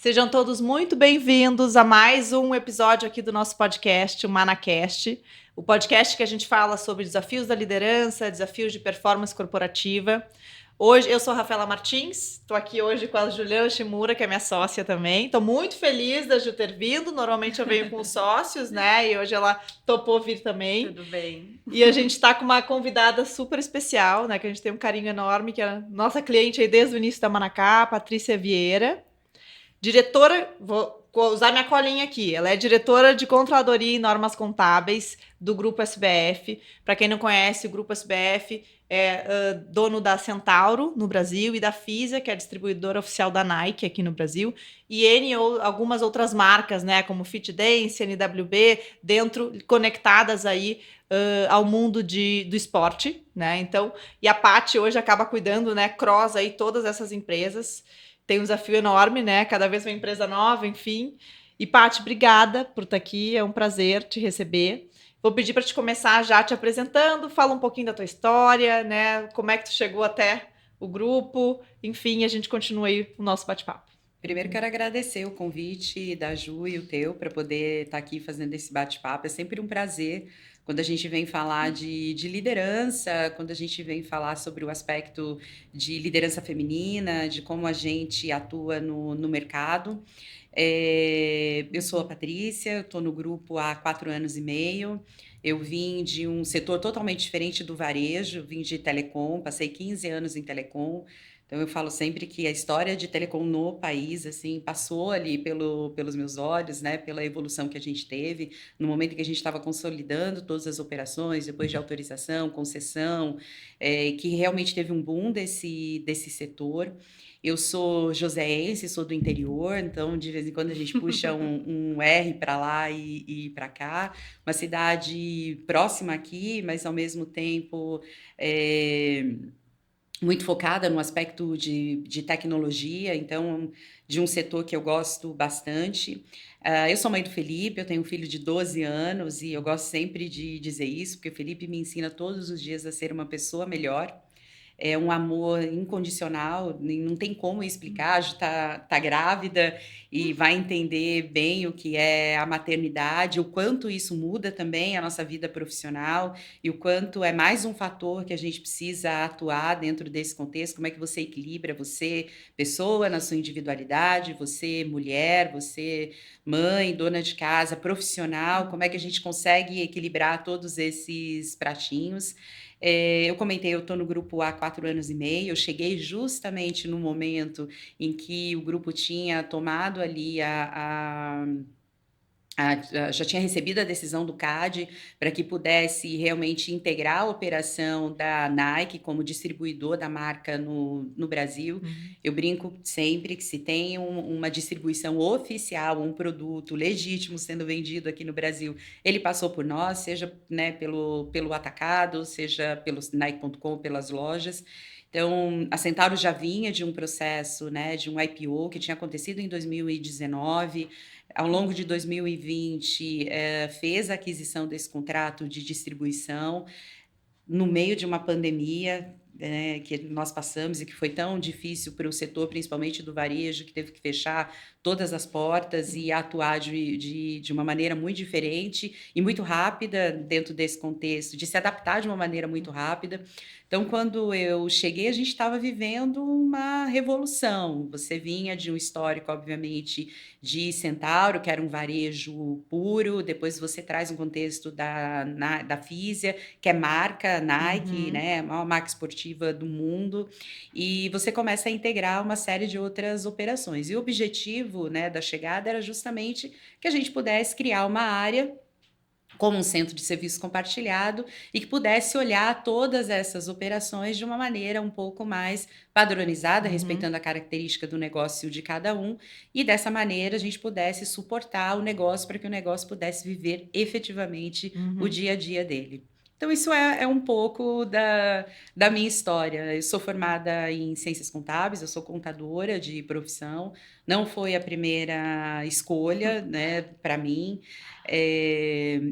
Sejam todos muito bem-vindos a mais um episódio aqui do nosso podcast, o ManaCast, o podcast que a gente fala sobre desafios da liderança, desafios de performance corporativa. Hoje, eu sou a Rafaela Martins, estou aqui hoje com a Juliana Shimura, que é minha sócia também. Estou muito feliz da Ju ter vindo, normalmente eu venho com os sócios, né? E hoje ela topou vir também. Tudo bem. E a gente está com uma convidada super especial, né? Que a gente tem um carinho enorme, que é a nossa cliente aí desde o início da Manacá, Patrícia Vieira. Diretora, vou usar minha colinha aqui, ela é diretora de Controladoria e Normas Contábeis do Grupo SBF. Para quem não conhece, o Grupo SBF é dono da Centauro no Brasil e da Fisia, que é a distribuidora oficial da Nike aqui no Brasil, e algumas outras marcas, né, como FitDance, NWB, conectadas aí ao mundo do esporte, né? Então, e a Paty hoje acaba cuidando, né, cross aí todas essas empresas. Tem um desafio enorme, né? Cada vez uma empresa nova, enfim. E, Paty, obrigada por estar aqui. É um prazer te receber. Vou pedir para te começar já te apresentando. Fala um pouquinho da tua história, né? Como é que tu chegou até o grupo. Enfim, a gente continua aí o nosso bate-papo. Primeiro quero agradecer o convite da Ju e o teu para poder estar aqui fazendo esse bate-papo. É sempre um prazer quando a gente vem falar de liderança, quando a gente vem falar sobre o aspecto de liderança feminina, de como a gente atua no mercado. Eu sou a Patrícia, estou no grupo há 4 anos e meio. Eu vim de um setor totalmente diferente do varejo, vim de telecom, passei 15 anos em telecom. Então, eu falo sempre que a história de telecom no país, assim, passou ali pelos meus olhos, né, pela evolução que a gente teve, no momento em que a gente estava consolidando todas as operações, depois de autorização, concessão, que realmente teve um boom desse setor. Eu sou joseense, sou do interior, então de vez em quando a gente puxa um R para lá e para cá. Uma cidade próxima aqui, mas ao mesmo tempo muito focada no aspecto de tecnologia, então de um setor que eu gosto bastante. Eu sou mãe do Felipe, eu tenho um filho de 12 anos e eu gosto sempre de dizer isso, porque o Felipe me ensina todos os dias a ser uma pessoa melhor. É um amor incondicional, não tem como explicar. A Ju tá grávida e vai entender bem o que é a maternidade, o quanto isso muda também a nossa vida profissional e o quanto é mais um fator que a gente precisa atuar dentro desse contexto. Como é que você equilibra você, pessoa, na sua individualidade, você, mulher, você, mãe, dona de casa, profissional, como é que a gente consegue equilibrar todos esses pratinhos. Eu comentei, eu estou no grupo há 4 anos e meio, eu cheguei justamente no momento em que o grupo tinha tomado ali já tinha recebido a decisão do CAD para que pudesse realmente integrar a operação da Nike como distribuidor da marca no Brasil. Eu brinco sempre que se tem uma distribuição oficial, um produto legítimo sendo vendido aqui no Brasil, ele passou por nós, seja, né, pelo atacado, seja pelo Nike.com, pelas lojas. Então, a Centauro já vinha de um processo, né, de um IPO que tinha acontecido em 2019. Ao longo de 2020, fez a aquisição desse contrato de distribuição no meio de uma pandemia, que nós passamos e que foi tão difícil para o setor, principalmente do varejo, que teve que fechar todas as portas e atuar de uma maneira muito diferente e muito rápida dentro desse contexto, de se adaptar de uma maneira muito rápida. Então, quando eu cheguei, a gente estava vivendo uma revolução. Você vinha de um histórico, obviamente, de Centauro, que era um varejo puro, depois você traz um contexto da Fisia, que é marca Nike, né, a maior marca esportiva do mundo, e você começa a integrar uma série de outras operações. E o objetivo, né, da chegada era justamente que a gente pudesse criar uma área como um centro de serviço compartilhado e que pudesse olhar todas essas operações de uma maneira um pouco mais padronizada, respeitando a característica do negócio de cada um, e dessa maneira a gente pudesse suportar o negócio para que o negócio pudesse viver efetivamente o dia a dia dele. Então, isso é um pouco da minha história. Eu sou formada em ciências contábeis, eu sou contadora de profissão, não foi a primeira escolha, né, para mim.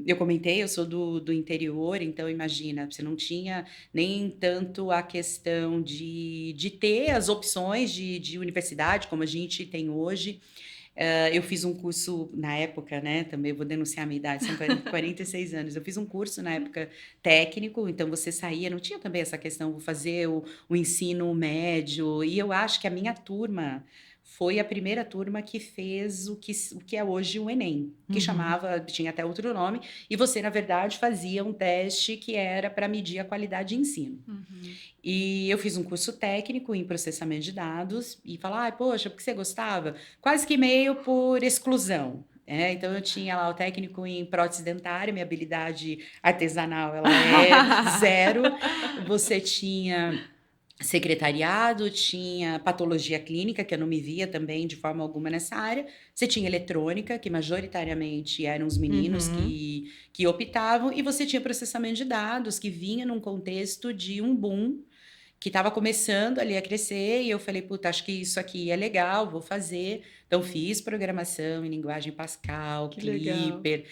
Eu comentei, eu sou do interior, então imagina, você não tinha nem tanto a questão de ter as opções de universidade como a gente tem hoje. Eu fiz um curso na época, né? Também vou denunciar a minha idade, são 46 anos. Eu fiz um curso na época técnico, então você saía, não tinha também essa questão, vou fazer o ensino médio, e eu acho que a minha turma foi a primeira turma que fez o que é hoje o Enem, que chamava, tinha até outro nome, e você, na verdade, fazia um teste que era para medir a qualidade de ensino. E eu fiz um curso técnico em processamento de dados e falar, poxa, por que você gostava? Quase que meio por exclusão. Então eu tinha lá o técnico em prótese dentária, minha habilidade artesanal ela é zero. Você tinha secretariado, tinha patologia clínica, que eu não me via também de forma alguma nessa área. Você tinha eletrônica, que majoritariamente eram os meninos que optavam, e você tinha processamento de dados, que vinha num contexto de um boom que estava começando ali a crescer, e eu falei, puta, acho que isso aqui é legal, vou fazer. Então, fiz programação em linguagem Pascal, Que legal. Clipper.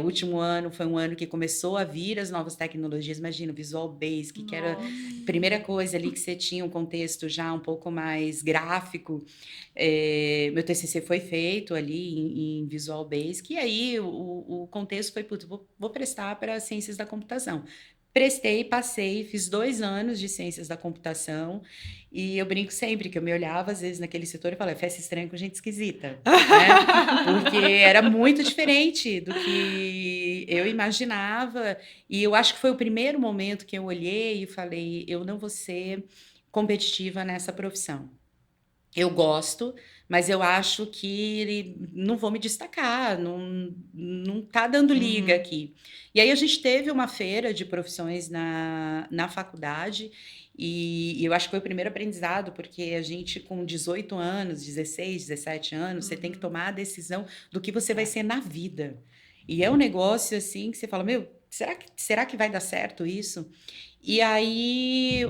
O último ano foi um ano que começou a vir as novas tecnologias, imagina, o Visual Basic, que era a primeira coisa ali que você tinha um contexto já um pouco mais gráfico. Meu TCC foi feito ali em Visual Basic, e aí o contexto foi, puta, vou prestar para ciências da computação. Prestei, passei, fiz 2 anos de ciências da computação e eu brinco sempre que eu me olhava às vezes naquele setor e falava, festa estranha com gente esquisita, né? Porque era muito diferente do que eu imaginava e eu acho que foi o primeiro momento que eu olhei e falei, eu não vou ser competitiva nessa profissão. Eu gosto, mas eu acho que não vou me destacar, não tá dando liga aqui. E aí a gente teve uma feira de profissões na faculdade, e eu acho que foi o primeiro aprendizado, porque a gente com 18 anos, 16, 17 anos, você tem que tomar a decisão do que você vai ser na vida. E é um negócio assim que você fala, meu, será que vai dar certo isso? E aí,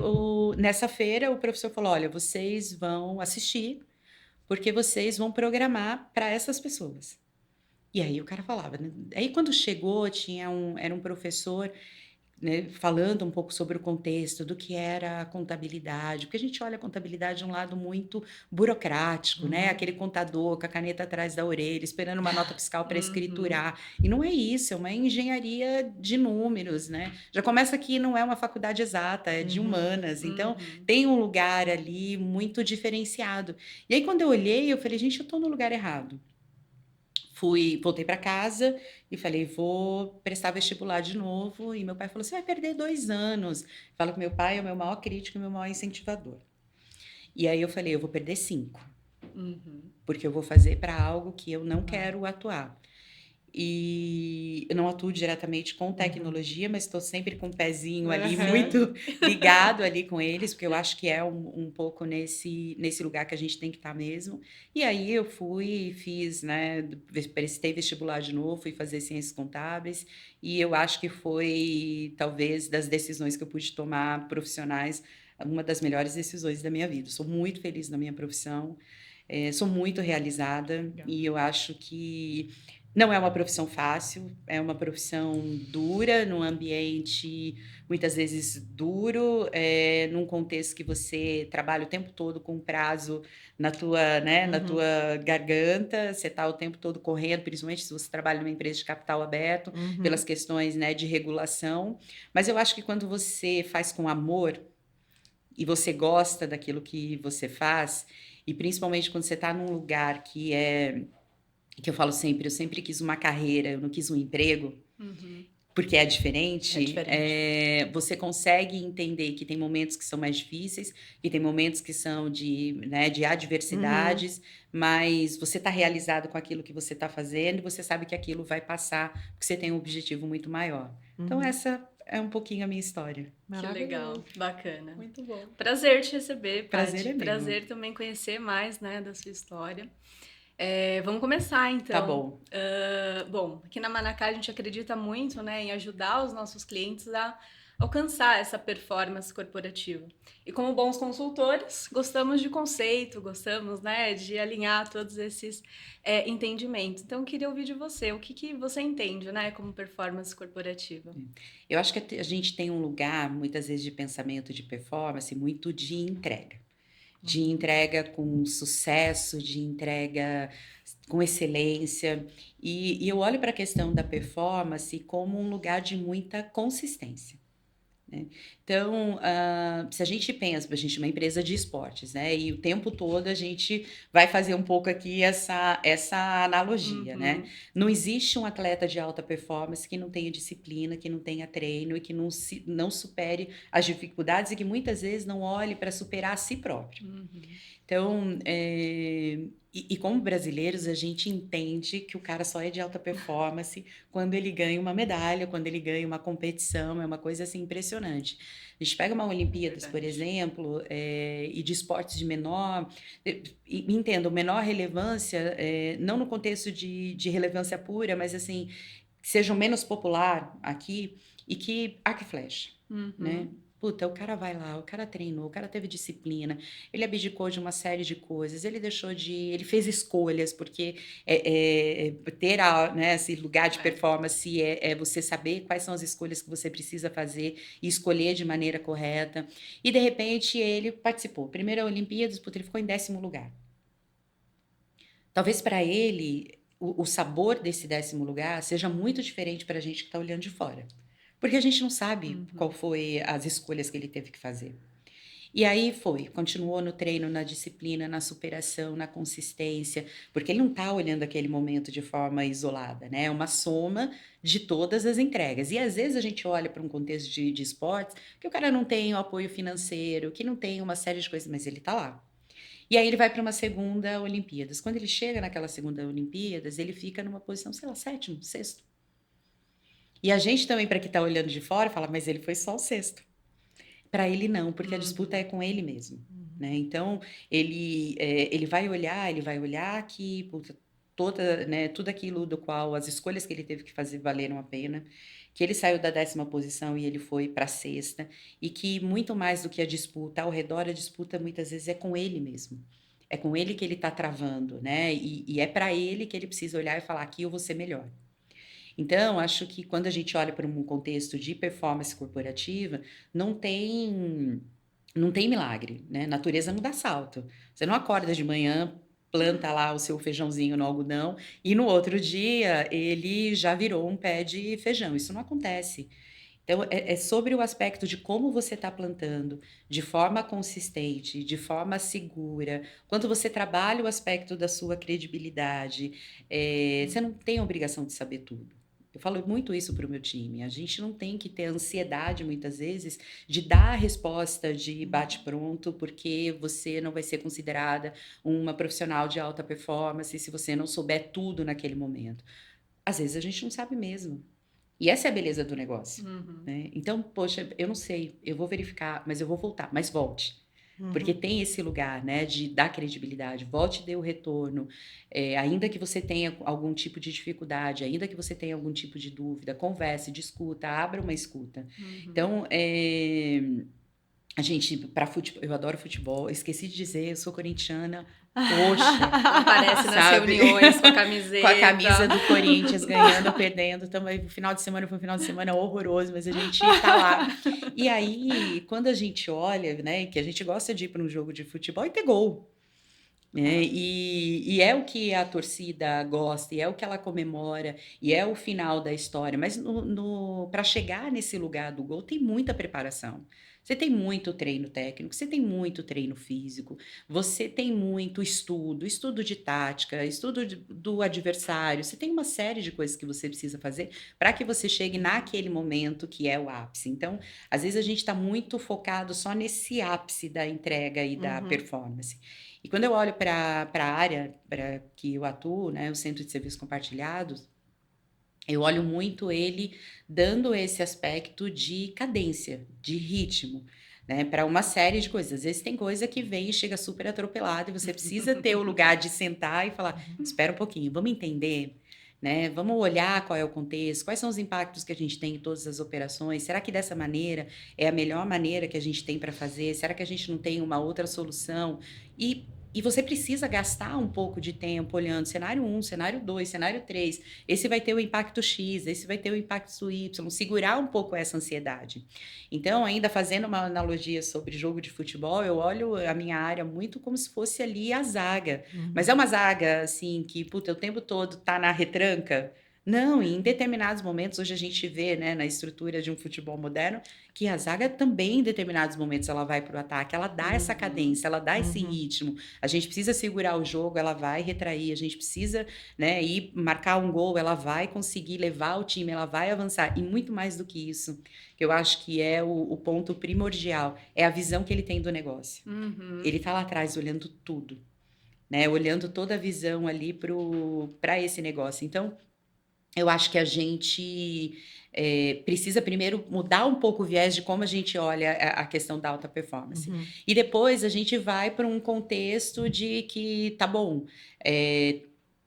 nessa feira, o professor falou: olha, vocês vão assistir, porque vocês vão programar para essas pessoas. E aí o cara falava, né? Aí quando chegou, era um professor, né, falando um pouco sobre o contexto do que era a contabilidade, porque a gente olha a contabilidade de um lado muito burocrático, né? Aquele contador com a caneta atrás da orelha, esperando uma nota fiscal para escriturar. E não é isso, é uma engenharia de números, né? Já começa que não é uma faculdade exata, é de humanas. Então, tem um lugar ali muito diferenciado. E aí, quando eu olhei, eu falei, gente, eu estou no lugar errado. Voltei para casa e falei, vou prestar vestibular de novo. E meu pai falou, você vai perder 2 anos. Falo que meu pai é o meu maior crítico e o meu maior incentivador. E aí eu falei, eu vou perder 5. Porque eu vou fazer para algo que eu não quero atuar. E eu não atuo diretamente com tecnologia, mas estou sempre com o pezinho ali muito ligado ali com eles, porque eu acho que é um pouco nesse lugar que a gente tem que estar mesmo. E aí eu fui, fiz, né, prestei vestibular de novo, fui fazer ciências contábeis, e eu acho que foi, talvez, das decisões que eu pude tomar profissionais, uma das melhores decisões da minha vida. Sou muito feliz na minha profissão, sou muito realizada, e eu acho que não é uma profissão fácil, é uma profissão dura, num ambiente muitas vezes duro, num contexto que você trabalha o tempo todo com prazo na tua, né, na tua garganta, você está o tempo todo correndo, principalmente se você trabalha numa empresa de capital aberto, pelas questões, né, de regulação. Mas eu acho que quando você faz com amor e você gosta daquilo que você faz, e principalmente quando você está num lugar que eu falo sempre, eu sempre quis uma carreira, eu não quis um emprego, porque é diferente. Você consegue entender que tem momentos que são mais difíceis, que tem momentos que são né, de adversidades, mas você está realizado com aquilo que você está fazendo e você sabe que aquilo vai passar, porque você tem um objetivo muito maior. Então, essa é um pouquinho a minha história. Que legal, bacana. Muito bom. Prazer te receber, Paty. Prazer é meu. Prazer também conhecer mais, né, da sua história. Vamos começar, então. Tá bom. Bom, aqui na Manacá a gente acredita muito, né, em ajudar os nossos clientes a alcançar essa performance corporativa. E como bons consultores, gostamos de conceito, gostamos, né, de alinhar todos esses entendimentos. Então, eu queria ouvir de você, o que você entende, né, como performance corporativa? Eu acho que a gente tem um lugar, muitas vezes, de pensamento de performance, muito de entrega. De entrega com sucesso, de entrega com excelência. E eu olho para a questão da performance como um lugar de muita consistência, né? Então, se a gente pensa, a gente é uma empresa de esportes, né? E o tempo todo a gente vai fazer um pouco aqui essa analogia, né? Não existe um atleta de alta performance que não tenha disciplina, que não tenha treino e que não supere as dificuldades e que muitas vezes não olhe para superar a si próprio. Então, e como brasileiros, a gente entende que o cara só é de alta performance quando ele ganha uma medalha, quando ele ganha uma competição, é uma coisa assim impressionante. A gente pega uma Olimpíadas, por exemplo, e de esportes de menor, entendo, menor relevância, não no contexto de relevância pura, mas assim, que sejam menos popular aqui e que arco e flecha, né? Puta, o cara vai lá, o cara treinou, o cara teve disciplina, ele abdicou de uma série de coisas, ele fez escolhas, porque ter né, esse lugar de performance é você saber quais são as escolhas que você precisa fazer e escolher de maneira correta. E de repente ele participou. Primeira Olimpíadas, puta, ele ficou em 10º lugar. Talvez para ele o sabor desse 10º lugar seja muito diferente para a gente que está olhando de fora. Porque a gente não sabe qual foi as escolhas que ele teve que fazer. E aí continuou no treino, na disciplina, na superação, na consistência, porque ele não está olhando aquele momento de forma isolada, né? É uma soma de todas as entregas. E às vezes a gente olha para um contexto de esportes que o cara não tem o apoio financeiro, que não tem uma série de coisas, mas ele está lá. E aí ele vai para uma segunda Olimpíadas. Quando ele chega naquela segunda Olimpíadas, ele fica numa posição, sei lá, 7º, 6º. E a gente também, para quem está olhando de fora, fala, mas ele foi só o 6º. Para ele não, porque a disputa é com ele mesmo, né? Então, ele vai olhar que puta, né, tudo aquilo do qual as escolhas que ele teve que fazer valeram a pena, que ele saiu da 10ª posição e ele foi para a 6ª, e que muito mais do que a disputa, ao redor a disputa muitas vezes é com ele mesmo. É com ele que ele está travando, né? E é para ele que ele precisa olhar e falar, aqui eu vou ser melhor. Então, acho que quando a gente olha para um contexto de performance corporativa, não tem milagre, né? Natureza não dá salto. Você não acorda de manhã, planta lá o seu feijãozinho no algodão e no outro dia ele já virou um pé de feijão. Isso não acontece. Então, é sobre o aspecto de como você está plantando, de forma consistente, de forma segura. Quando você trabalha o aspecto da sua credibilidade, você não tem a obrigação de saber tudo. Eu falo muito isso para o meu time. A gente não tem que ter ansiedade, muitas vezes, de dar a resposta de bate-pronto, porque você não vai ser considerada uma profissional de alta performance se você não souber tudo naquele momento. Às vezes a gente não sabe mesmo. E essa é a beleza do negócio, né? Então, poxa, eu não sei, eu vou verificar, mas eu vou voltar, mas volte. Porque tem esse lugar, né, de dar credibilidade, volte e dê o retorno, ainda que você tenha algum tipo de dificuldade, ainda que você tenha algum tipo de dúvida, converse, discuta, abra uma escuta. Então, a gente, para futebol, eu adoro futebol, esqueci de dizer, eu sou corintiana, poxa, Aparece nas sabe? reuniões com a camiseta. Com a camisa do Corinthians, ganhando ou perdendo, também. O final de semana foi um final de semana horroroso, mas a gente tá lá. E aí, quando a gente olha, né, que a gente gosta de ir para um jogo de futebol e ter gol, né? E é o que a torcida gosta, e é o que ela comemora, e é o final da história. Mas para chegar nesse lugar do gol, tem muita preparação. Você tem muito treino técnico, você tem muito treino físico, você tem muito estudo de tática, do adversário. Você tem uma série de coisas que você precisa fazer para que você chegue naquele momento que é o ápice. Então, às vezes a gente está muito focado só nesse ápice da entrega e da performance. E quando eu olho para a área para que eu atuo, né, o Centro de Serviços Compartilhados, eu olho muito ele dando esse aspecto de cadência, de ritmo, né, para uma série de coisas. Às vezes tem coisa que vem e chega super atropelada e você precisa ter o lugar de sentar e falar, espera um pouquinho, vamos entender, né? Vamos olhar qual é o contexto, quais são os impactos que a gente tem em todas as operações, será que dessa maneira é a melhor maneira que a gente tem para fazer? Será que a gente não tem uma outra solução? E E você precisa gastar um pouco de tempo olhando cenário 1, cenário 2, cenário 3. Esse vai ter o impacto X, esse vai ter o impacto Y. Segurar um pouco essa ansiedade. Então, ainda fazendo uma analogia sobre jogo de futebol, eu olho a minha área muito como se fosse ali a zaga. Mas é uma zaga, assim, que, puta, o tempo todo tá na retranca. Não, em determinados momentos, hoje a gente vê, né, na estrutura de um futebol moderno, que a zaga também, em determinados momentos, ela vai para o ataque, ela dá essa cadência, ela dá esse ritmo. A gente precisa segurar o jogo, ela vai retrair, a gente precisa, né, ir marcar um gol, ela vai conseguir levar o time, ela vai avançar. E muito mais do que isso, que eu acho que é o ponto primordial, é a visão que ele tem do negócio. Ele está lá atrás olhando tudo, né, olhando toda a visão ali para esse negócio. Então, eu acho que a gente precisa primeiro mudar um pouco o viés de como a gente olha a questão da alta performance. E depois a gente vai para um contexto de que, tá bom,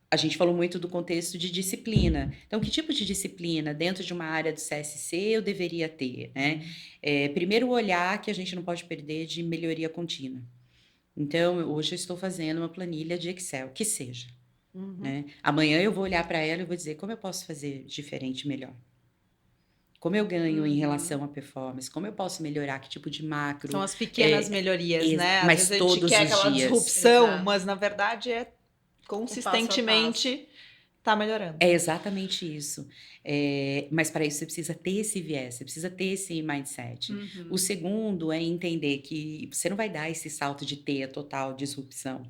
a gente falou muito do contexto de disciplina. Então, que tipo de disciplina dentro de uma área do CSC eu deveria ter, né? Primeiro, o olhar que a gente não pode perder de melhoria contínua. Então, hoje eu estou fazendo uma planilha de Excel, que seja. Né? Amanhã eu vou olhar para ela e vou dizer como eu posso fazer diferente, melhor. Como eu ganho em relação à performance, como eu posso melhorar, que tipo de macro. São as pequenas melhorias, né? Às Mas vezes todos a gente quer os aquela dias. disrupção, Exato. mas na verdade é consistentemente tá melhorando. É exatamente isso. Mas para isso você precisa ter esse viés, você precisa ter esse mindset. O segundo é entender que você não vai dar esse salto de ter a total disrupção.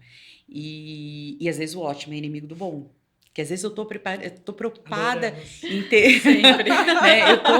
E às vezes o ótimo é inimigo do bom. Porque às vezes eu tô preocupada em ter... Sempre. né? Eu tô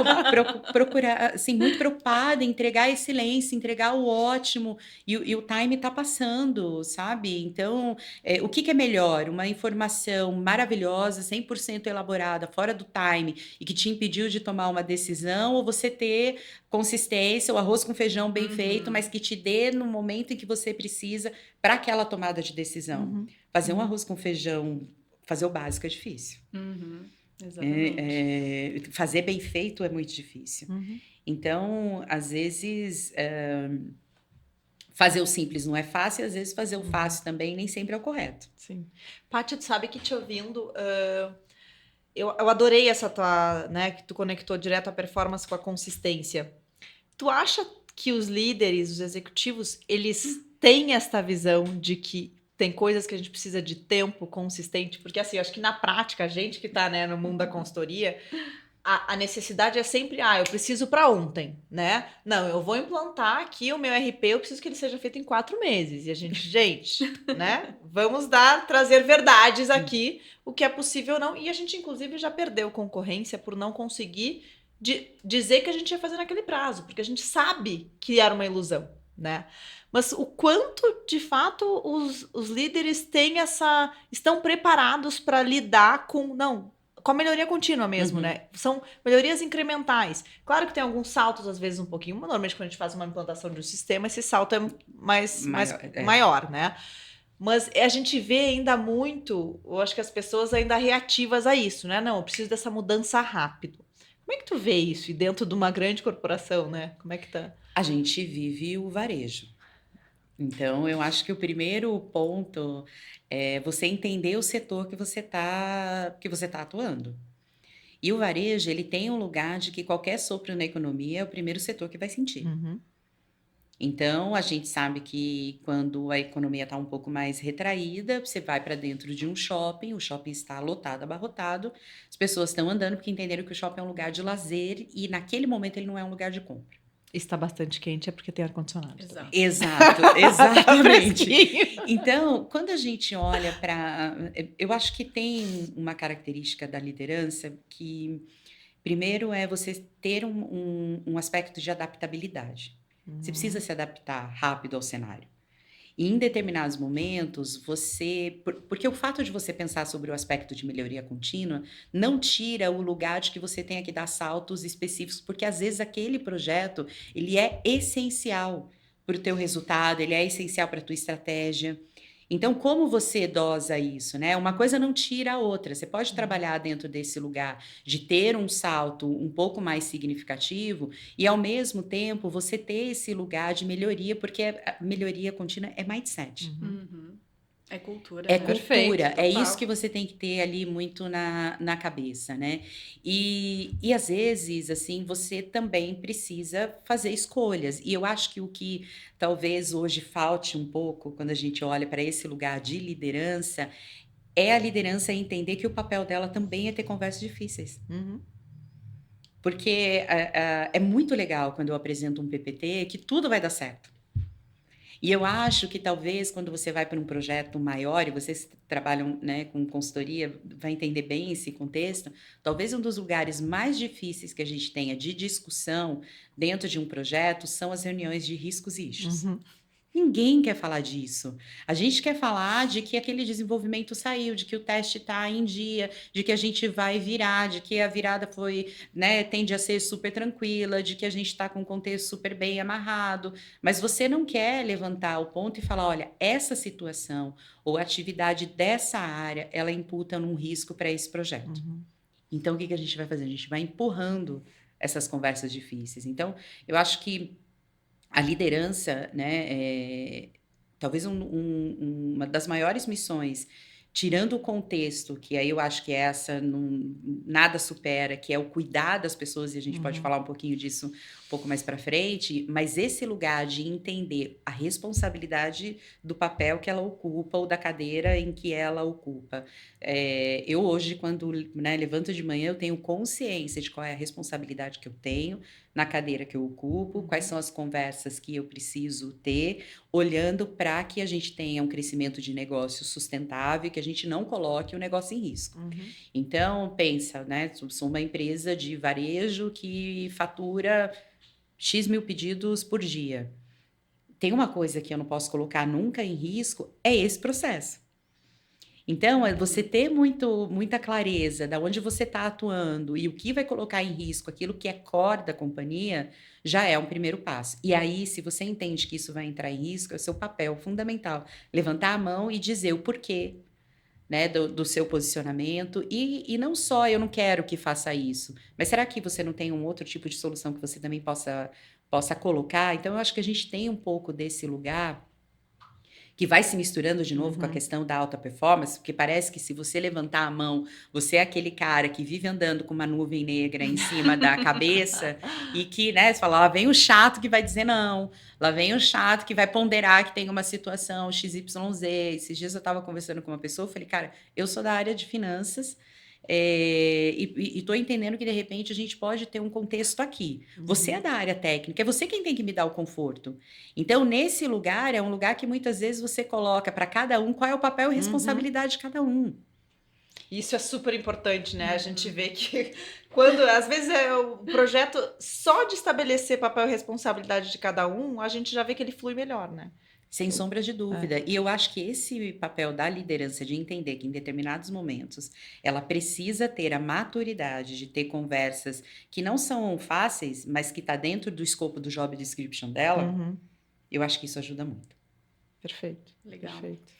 assim, muito preocupada em entregar a excelência, entregar o ótimo, e o time tá passando, sabe? Então, o que é melhor? Uma informação maravilhosa, 100% elaborada, fora do time, e que te impediu de tomar uma decisão, ou você ter consistência, o arroz com feijão bem feito, mas que te dê no momento em que você precisa para aquela tomada de decisão. Fazer um arroz com feijão, fazer o básico é difícil. Exatamente. Fazer bem feito é muito difícil. Então, às vezes, fazer o simples não é fácil, às vezes fazer o fácil também nem sempre é o correto. Sim. Paty, tu sabe que te ouvindo, eu adorei essa tua, né, que tu conectou direto a performance com a consistência. Tu acha que os líderes, os executivos, eles têm esta visão de que tem coisas que a gente precisa de tempo consistente? Porque assim, eu acho que na prática, a gente que tá, né, no mundo da consultoria, a necessidade é sempre, eu preciso para ontem, né? Não, eu vou implantar aqui o meu RP, eu preciso que ele seja feito em 4 meses. E a gente, né? Vamos trazer verdades aqui, o que é possível ou não. E a gente, inclusive, já perdeu concorrência por não conseguir dizer que a gente ia fazer naquele prazo, porque a gente sabe que era uma ilusão, né? Mas o quanto, de fato, os líderes estão preparados para lidar com a melhoria contínua mesmo, né? São melhorias incrementais. Claro que tem alguns saltos, às vezes, um pouquinho. Normalmente, quando a gente faz uma implantação de um sistema, esse salto é maior, né? Mas a gente vê ainda muito, eu acho que as pessoas ainda reativas a isso, né? Não, eu preciso dessa mudança rápido. Como é que tu vê isso? E dentro de uma grande corporação, né? Como é que tá? A gente vive o varejo. Então, eu acho que o primeiro ponto é você entender o setor que você tá atuando. E o varejo, ele tem um lugar de que qualquer sopro na economia é o primeiro setor que vai sentir. Então, a gente sabe que quando a economia está um pouco mais retraída, você vai para dentro de um shopping, o shopping está lotado, abarrotado, as pessoas estão andando porque entenderam que o shopping é um lugar de lazer e naquele momento ele não é um lugar de compra. Está bastante quente, é porque tem ar-condicionado. Exato, exatamente. Então, quando a gente olha para... Eu acho que tem uma característica da liderança que, primeiro, é você ter um aspecto de adaptabilidade. Você precisa se adaptar rápido ao cenário. E em determinados momentos, porque o fato de você pensar sobre o aspecto de melhoria contínua não tira o lugar de que você tenha que dar saltos específicos, porque às vezes aquele projeto, ele é essencial para o teu resultado, ele é essencial para a tua estratégia. Então, como você dosa isso, né? Uma coisa não tira a outra. Você pode trabalhar dentro desse lugar de ter um salto um pouco mais significativo e, ao mesmo tempo, você ter esse lugar de melhoria, porque a melhoria contínua é mindset. É cultura, É né? Perfeito, cultura, é total. isso que você tem que ter ali muito na cabeça, né? E às vezes, assim, você também precisa fazer escolhas. E eu acho que o que talvez hoje falte um pouco, quando a gente olha para esse lugar de liderança, é a liderança entender que o papel dela também é ter conversas difíceis. Uhum. Porque é muito legal quando eu apresento um PPT que tudo vai dar certo. E eu acho que talvez quando você vai para um projeto maior, e vocês que trabalham, né, com consultoria, vai entender bem esse contexto, talvez um dos lugares mais difíceis que a gente tenha de discussão dentro de um projeto são as reuniões de riscos e issues. Uhum. Ninguém quer falar disso. A gente quer falar de que aquele desenvolvimento saiu, de que o teste está em dia, de que a gente vai virar, de que a virada foi, né, tende a ser super tranquila, de que a gente está com o contexto super bem amarrado. Mas você não quer levantar o ponto e falar, olha, essa situação ou atividade dessa área, ela imputa um risco para esse projeto. Uhum. Então, o que a gente vai fazer? A gente vai empurrando essas conversas difíceis. Então, eu acho que a liderança, né, talvez uma das maiores missões, tirando o contexto, que aí eu acho que essa nada supera, que é o cuidar das pessoas, e a gente pode Uhum. falar um pouquinho disso um pouco mais para frente, mas esse lugar de entender a responsabilidade do papel que ela ocupa ou da cadeira em que ela ocupa. Eu hoje, quando, né, levanto de manhã, eu tenho consciência de qual é a responsabilidade que eu tenho na cadeira que eu ocupo, quais são as conversas que eu preciso ter, olhando para que a gente tenha um crescimento de negócio sustentável, que a gente não coloque o negócio em risco. Uhum. Então, pensa, né? Sou uma empresa de varejo que fatura X mil pedidos por dia. Tem uma coisa que eu não posso colocar nunca em risco, é esse processo. Então, é você ter muita clareza de onde você está atuando e o que vai colocar em risco aquilo que é core da companhia, já é um primeiro passo. E aí, se você entende que isso vai entrar em risco, é o seu papel fundamental. Levantar a mão e dizer o porquê, né, do seu posicionamento. E não só eu não quero que faça isso, mas será que você não tem um outro tipo de solução que você também possa colocar? Então, eu acho que a gente tem um pouco desse lugar que vai se misturando de novo com a questão da alta performance, porque parece que se você levantar a mão, você é aquele cara que vive andando com uma nuvem negra em cima da cabeça e que, né, você fala, lá vem o chato que vai dizer não, lá vem o chato que vai ponderar que tem uma situação XYZ. Esses dias eu estava conversando com uma pessoa, eu falei, cara, eu sou da área de finanças, e estou entendendo que de repente a gente pode ter um contexto aqui. Você é da área técnica, é você quem tem que me dar o conforto. Então, nesse lugar, é um lugar que muitas vezes você coloca para cada um qual é o papel e responsabilidade de cada um. Isso é super importante, né? A gente vê que quando, às vezes, é o projeto só de estabelecer papel e responsabilidade de cada um, a gente já vê que ele flui melhor, né? Sem sombra de dúvida. E eu acho que esse papel da liderança de entender que em determinados momentos ela precisa ter a maturidade de ter conversas que não são fáceis, mas que está dentro do escopo do job description dela, eu acho que isso ajuda muito. Perfeito. Legal. Perfeito.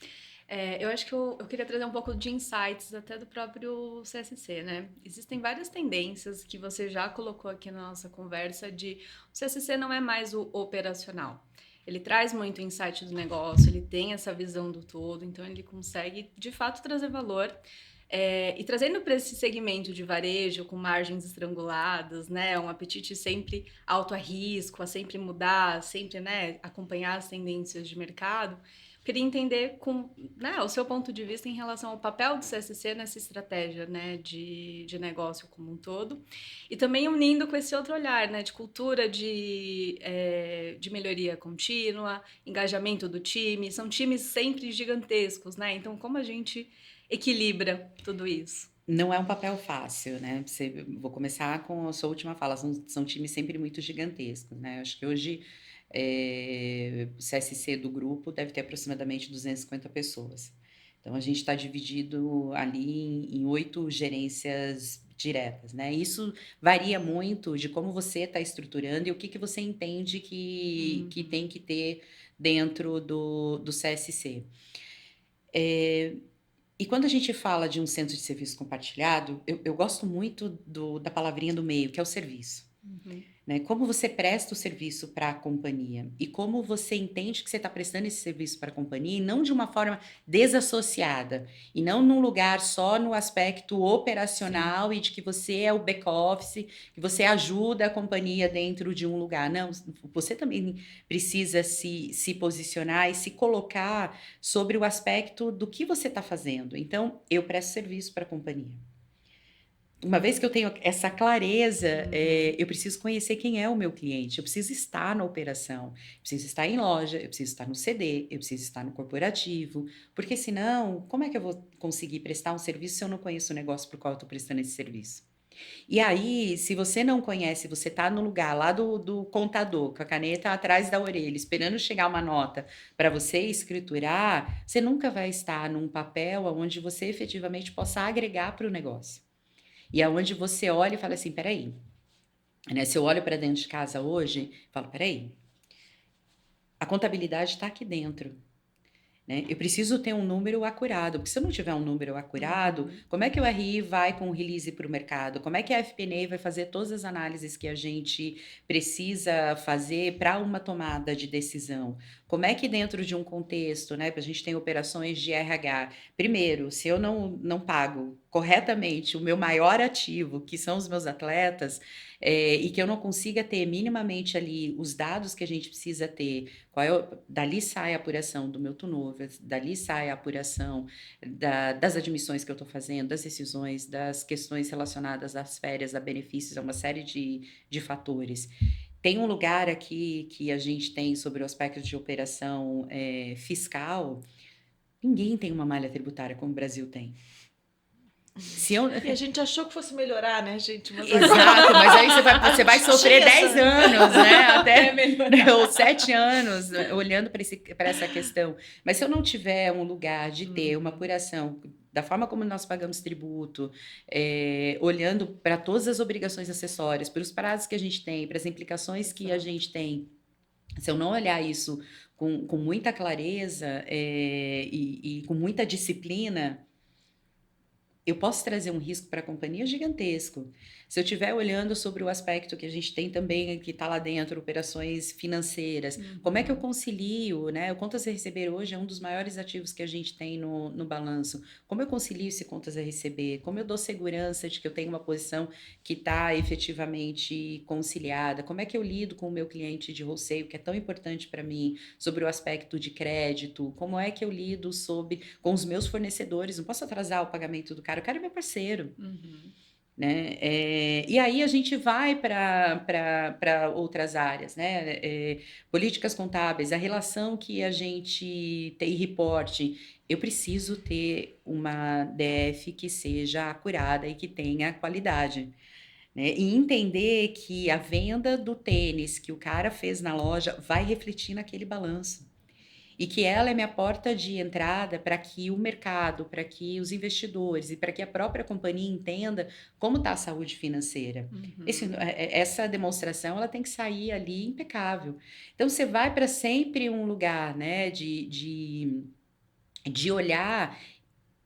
Eu acho que eu queria trazer um pouco de insights até do próprio CSC, né? Existem várias tendências que você já colocou aqui na nossa conversa de o CSC não é mais o operacional. Ele traz muito insight do negócio, ele tem essa visão do todo, então ele consegue, de fato, trazer valor. E trazendo para esse segmento de varejo com margens estranguladas, né, um apetite sempre alto a risco, a sempre mudar, sempre, né, acompanhar as tendências de mercado, queria entender né, o seu ponto de vista em relação ao papel do CSC nessa estratégia, né, de negócio como um todo, e também unindo com esse outro olhar, né, de cultura de melhoria contínua, engajamento do time, são times sempre gigantescos, né, então como a gente equilibra tudo isso? Não é um papel fácil, né? Vou começar com a sua última fala. São times sempre muito gigantescos, né? Acho que hoje o CSC do grupo deve ter aproximadamente 250 pessoas. Então, a gente está dividido ali em 8 gerências diretas, né? Isso varia muito de como você está estruturando e o que você entende que tem que ter dentro do CSC. E quando a gente fala de um centro de serviço compartilhado, eu gosto muito da palavrinha do meio, que é o serviço. né? Como você presta o serviço para a companhia e como você entende que você está prestando esse serviço para a companhia e não de uma forma desassociada e não num lugar só no aspecto operacional e de que você é o back-office, que você ajuda a companhia dentro de um lugar. Não, você também precisa se posicionar e se colocar sobre o aspecto do que você está fazendo. Então, eu presto serviço para a companhia. Uma vez que eu tenho essa clareza, eu preciso conhecer quem é o meu cliente, eu preciso estar na operação, eu preciso estar em loja, eu preciso estar no CD, eu preciso estar no corporativo, porque senão, como é que eu vou conseguir prestar um serviço se eu não conheço o negócio para o qual eu estou prestando esse serviço? E aí, se você não conhece, você está no lugar lá do contador, com a caneta atrás da orelha, esperando chegar uma nota para você escriturar, você nunca vai estar num papel onde você efetivamente possa agregar para o negócio. E é onde você olha e fala assim, peraí, né? Se eu olho para dentro de casa hoje, falo, peraí, a contabilidade está aqui dentro, né? Eu preciso ter um número acurado, porque se eu não tiver um número acurado, como é que o RI vai com o release para o mercado? Como é que a FP&A vai fazer todas as análises que a gente precisa fazer para uma tomada de decisão? Como é que dentro de um contexto, né, a gente tem operações de RH, primeiro, se eu não pago corretamente o meu maior ativo, que são os meus atletas, e que eu não consiga ter minimamente ali os dados que a gente precisa ter, dali sai a apuração do meu turnover, dali sai a apuração das admissões que eu estou fazendo, das decisões, das questões relacionadas às férias, a benefícios, a uma série de fatores. Tem um lugar aqui que a gente tem sobre o aspecto de operação fiscal. Ninguém tem uma malha tributária como o Brasil tem. E a gente achou que fosse melhorar, né, gente? Mas Exato, mas aí você vai sofrer 10 anos, né? Até ou 7 anos olhando para essa questão. Mas se eu não tiver um lugar de ter uma apuração da forma como nós pagamos tributo, olhando para todas as obrigações acessórias, pelos prazos que a gente tem, para as implicações que a gente tem, se eu não olhar isso com muita clareza e com muita disciplina, eu posso trazer um risco para a companhia gigantesco. Se eu estiver olhando sobre o aspecto que a gente tem também, que está lá dentro, operações financeiras, como é que eu concilio, né? O contas a receber hoje é um dos maiores ativos que a gente tem no balanço. Como eu concilio esse contas a receber? Como eu dou segurança de que eu tenho uma posição que está efetivamente conciliada? Como é que eu lido com o meu cliente de wholesale, que é tão importante para mim, sobre o aspecto de crédito? Como é que eu lido com os meus fornecedores? Não posso atrasar o pagamento do cara, o cara é meu parceiro. Né? E aí a gente vai para outras áreas, né? Políticas contábeis, a relação que a gente tem reporte. Eu preciso ter uma DF que seja acurada e que tenha qualidade. Né? E entender que a venda do tênis que o cara fez na loja vai refletir naquele balanço. E que ela é minha porta de entrada para que o mercado, para que os investidores e para que a própria companhia entenda como está a saúde financeira. Essa demonstração ela tem que sair ali impecável. Então, você vai para sempre um lugar, né, de olhar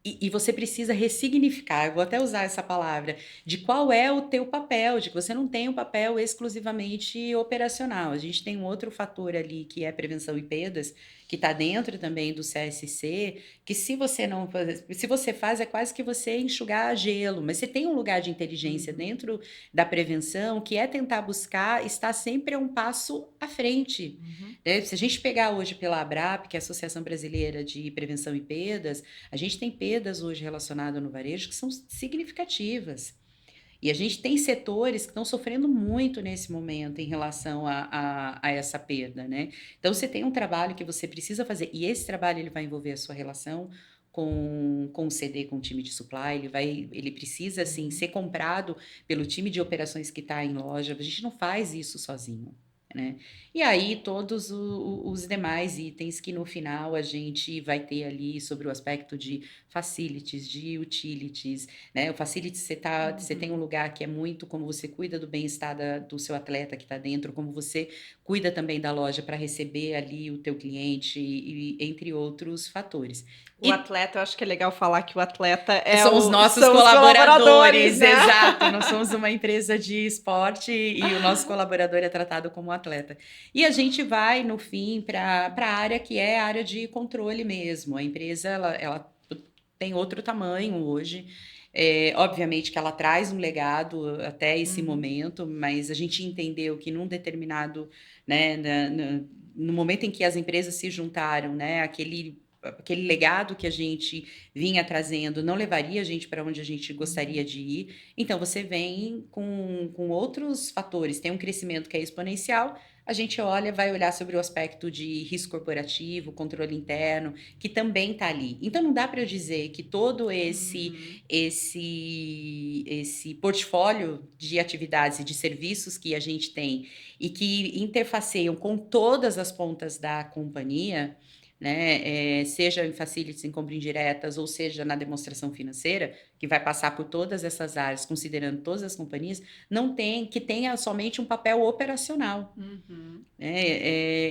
e você precisa ressignificar, eu vou até usar essa palavra, de qual é o teu papel, de que você não tem um papel exclusivamente operacional. A gente tem um outro fator ali, que é a prevenção em perdas, que está dentro também do CSC, que se você faz, é quase que você enxugar gelo, mas você tem um lugar de inteligência dentro da prevenção, que é tentar buscar estar sempre a um passo à frente. Né? Se a gente pegar hoje pela ABRAP, que é a Associação Brasileira de Prevenção e Perdas, a gente tem perdas hoje relacionadas no varejo que são significativas. E a gente tem setores que estão sofrendo muito nesse momento em relação a essa perda, né? Então, você tem um trabalho que você precisa fazer, e esse trabalho ele vai envolver a sua relação com o CD, com o time de supply, ele precisa, assim, ser comprado pelo time de operações que está em loja. A gente não faz isso sozinho. Né? E aí todos os demais itens que no final a gente vai ter ali sobre o aspecto de facilities, de utilities, né? O facilities você tem um lugar que é muito como você cuida do bem-estar do seu atleta que está dentro, como você cuida também da loja para receber ali o teu cliente e entre outros fatores. O atleta, eu acho que é legal falar que o atleta são os nossos são colaboradores, né? exato. Nós somos uma empresa de esporte e o nosso colaborador é tratado como atleta. E a gente vai, no fim, para a área que é a área de controle mesmo. A empresa, ela tem outro tamanho hoje. Obviamente que ela traz um legado até esse momento, mas a gente entendeu que num determinado, né, no momento em que as empresas se juntaram, né, aquele legado que a gente vinha trazendo não levaria a gente para onde a gente gostaria de ir. Então, você vem com outros fatores. Tem um crescimento que é exponencial, a gente vai olhar sobre o aspecto de risco corporativo, controle interno, que também está ali. Então, não dá para eu dizer que todo esse portfólio de atividades e de serviços que a gente tem e que interfaceiam com todas as pontas da companhia, né, seja em facilities, em compra indiretas, ou seja na demonstração financeira, que vai passar por todas essas áreas, considerando todas as companhias, não tem que tenha somente um papel operacional.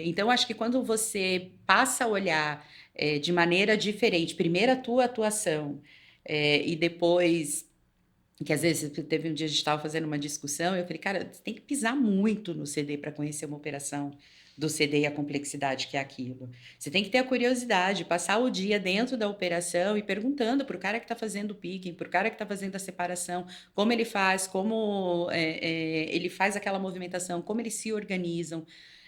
Então, acho que quando você passa a olhar de maneira diferente, primeiro a tua atuação, e depois, que às vezes teve um dia a gente estava fazendo uma discussão, eu falei, cara, você tem que pisar muito no CD para conhecer uma operação do CD e a complexidade que é aquilo. Você tem que ter a curiosidade, passar o dia dentro da operação e perguntando para o cara que está fazendo o picking, para o cara que está fazendo a separação, como ele faz, como ele faz aquela movimentação, como eles se organizam.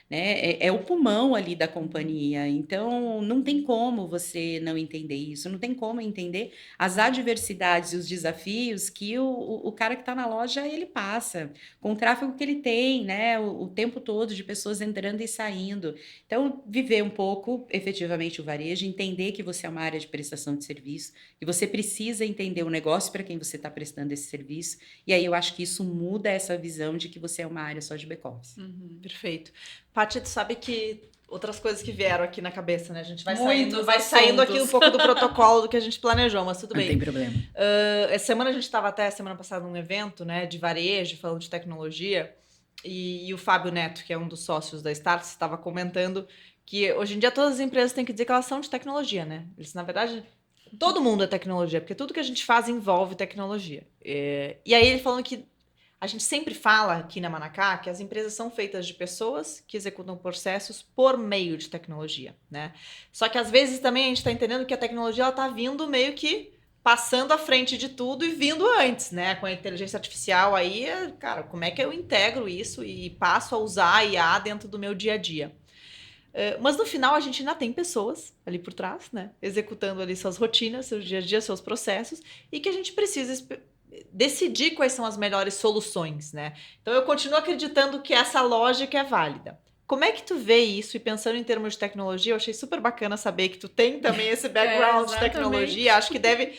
Né? É o pulmão ali da companhia. Então, não tem como você não entender isso, não tem como entender as adversidades e os desafios que o cara que está na loja, ele passa, com o tráfego que ele tem, né? O tempo todo de pessoas entrando e saindo. Então, viver um pouco, efetivamente, o varejo, entender que você é uma área de prestação de serviço, que você precisa entender o negócio para quem você está prestando esse serviço, e aí eu acho que isso muda essa visão de que você é uma área só de back-office. Perfeito. Paty, tu sabe que outras coisas que vieram aqui na cabeça, né? A gente vai Muitos saindo aqui um pouco do protocolo do que a gente planejou, mas tudo bem. Não tem problema. Essa semana a gente estava até semana passada num evento, né, de varejo, falando de tecnologia, e o Fábio Neto, que é um dos sócios da Startse, estava comentando que hoje em dia todas as empresas têm que dizer que elas são de tecnologia, né? Eles, na verdade, todo mundo é tecnologia, porque tudo que a gente faz envolve tecnologia. E aí ele falando que a gente sempre fala aqui na Manacá que as empresas são feitas de pessoas que executam processos por meio de tecnologia, né? Só que às vezes também a gente está entendendo que a tecnologia está vindo meio que passando à frente de tudo e vindo antes, né? Com a inteligência artificial aí, cara, como é que eu integro isso e passo a usar a IA dentro do meu dia a dia? Mas no final a gente ainda tem pessoas ali por trás, né? Executando ali suas rotinas, seu dia a dia, seus processos, e que a gente precisa decidir quais são as melhores soluções, né? Então eu continuo acreditando que essa lógica é válida. Como é que tu vê isso? E pensando em termos de tecnologia, eu achei super bacana saber que tu tem também esse background de tecnologia. Acho que deve,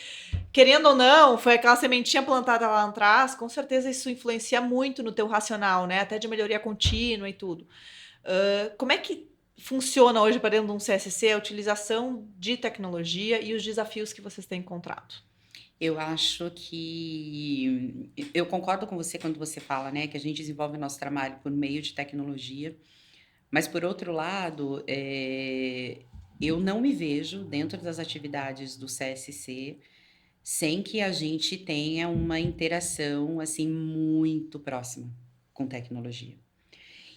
querendo ou não, foi aquela sementinha plantada lá atrás, com certeza isso influencia muito no teu racional, né? Até de melhoria contínua e tudo. Como é que funciona hoje para dentro de um CSC a utilização de tecnologia e os desafios que vocês têm encontrado? Eu acho que eu concordo com você quando você fala, né, que a gente desenvolve o nosso trabalho por meio de tecnologia, mas por outro lado, eu não me vejo dentro das atividades do CSC sem que a gente tenha uma interação assim muito próxima com tecnologia.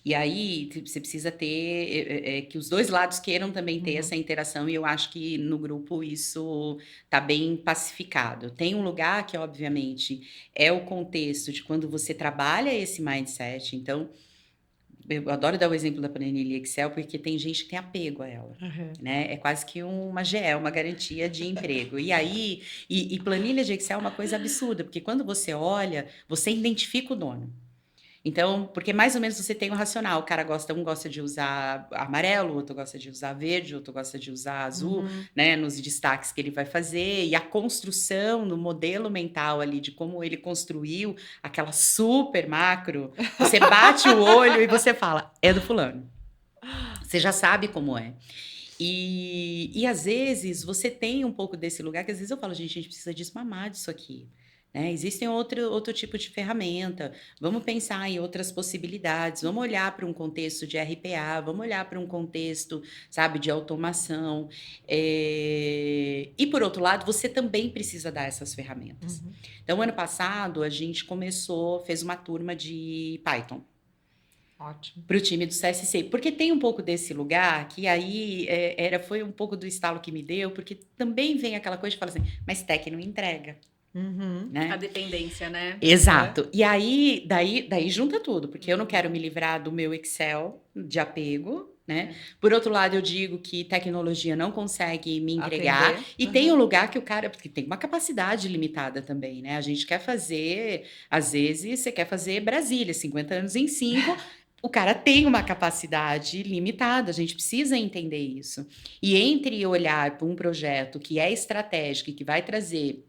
E aí você precisa ter que os dois lados queiram também ter essa interação, e eu acho que no grupo isso está bem pacificado. Tem um lugar que, obviamente, é o contexto de quando você trabalha esse mindset. Então, eu adoro dar o exemplo da planilha Excel, porque tem gente que tem apego a ela. Né? É quase que uma GE, uma garantia de emprego. E aí, e planilha de Excel é uma coisa absurda, porque quando você olha, você identifica o dono. Então, porque mais ou menos você tem um racional. O cara um gosta de usar amarelo, outro gosta de usar verde, outro gosta de usar azul, né? Nos destaques que ele vai fazer. E a construção no modelo mental ali de como ele construiu aquela super macro. Você bate o olho e você fala, é do fulano. Você já sabe como é. E às vezes você tem um pouco desse lugar que às vezes eu falo, gente, a gente precisa desmamar disso aqui. né? Existem outro tipo de ferramenta. Vamos pensar em outras possibilidades. Vamos olhar para um contexto de RPA, vamos olhar para um contexto, sabe, de automação. E por outro lado, você também precisa dar essas ferramentas. Então, ano passado, a gente fez uma turma de Python. Ótimo. Para o time do CSC, porque tem um pouco desse lugar que aí foi um pouco do estalo que me deu, porque também vem aquela coisa de falar assim, mas tech não entrega. Né? A dependência, né? Exato. E aí, daí junta tudo, porque eu não quero me livrar do meu Excel de apego, né? Por outro lado, eu digo que tecnologia não consegue me entregar. Atender. E tem um lugar que o cara... Porque tem uma capacidade limitada também, né? A gente quer fazer... Às vezes, você quer fazer Brasília, 50 anos em 5... O cara tem uma capacidade limitada, a gente precisa entender isso. E entre olhar para um projeto que é estratégico e que vai trazer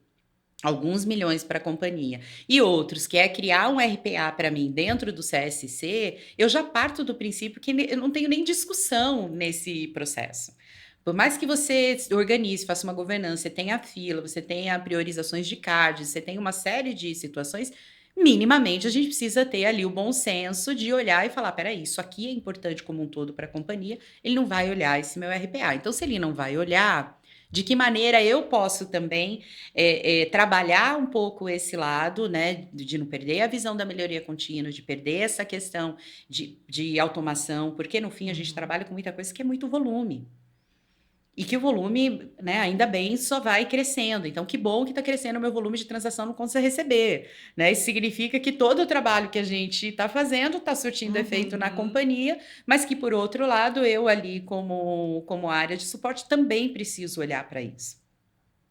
alguns milhões para a companhia, e outros que é criar um RPA para mim dentro do CSC, eu já parto do princípio que eu não tenho nem discussão nesse processo. Por mais que você organize, faça uma governança, você tenha fila, você tenha priorizações de cards, você tenha uma série de situações, minimamente a gente precisa ter ali o bom senso de olhar e falar, peraí, isso aqui é importante como um todo para a companhia, ele não vai olhar esse meu RPA. Então, se ele não vai olhar, de que maneira eu posso também trabalhar um pouco esse lado, né, de não perder a visão da melhoria contínua, de perder essa questão de automação, porque no fim a gente trabalha com muita coisa que é muito volume. E que o volume, né, ainda bem, só vai crescendo. Então, que bom que está crescendo o meu volume de transação no conta receber. Né? Isso significa que todo o trabalho que a gente está fazendo está surtindo efeito na companhia, mas que, por outro lado, eu ali, como área de suporte, também preciso olhar para isso.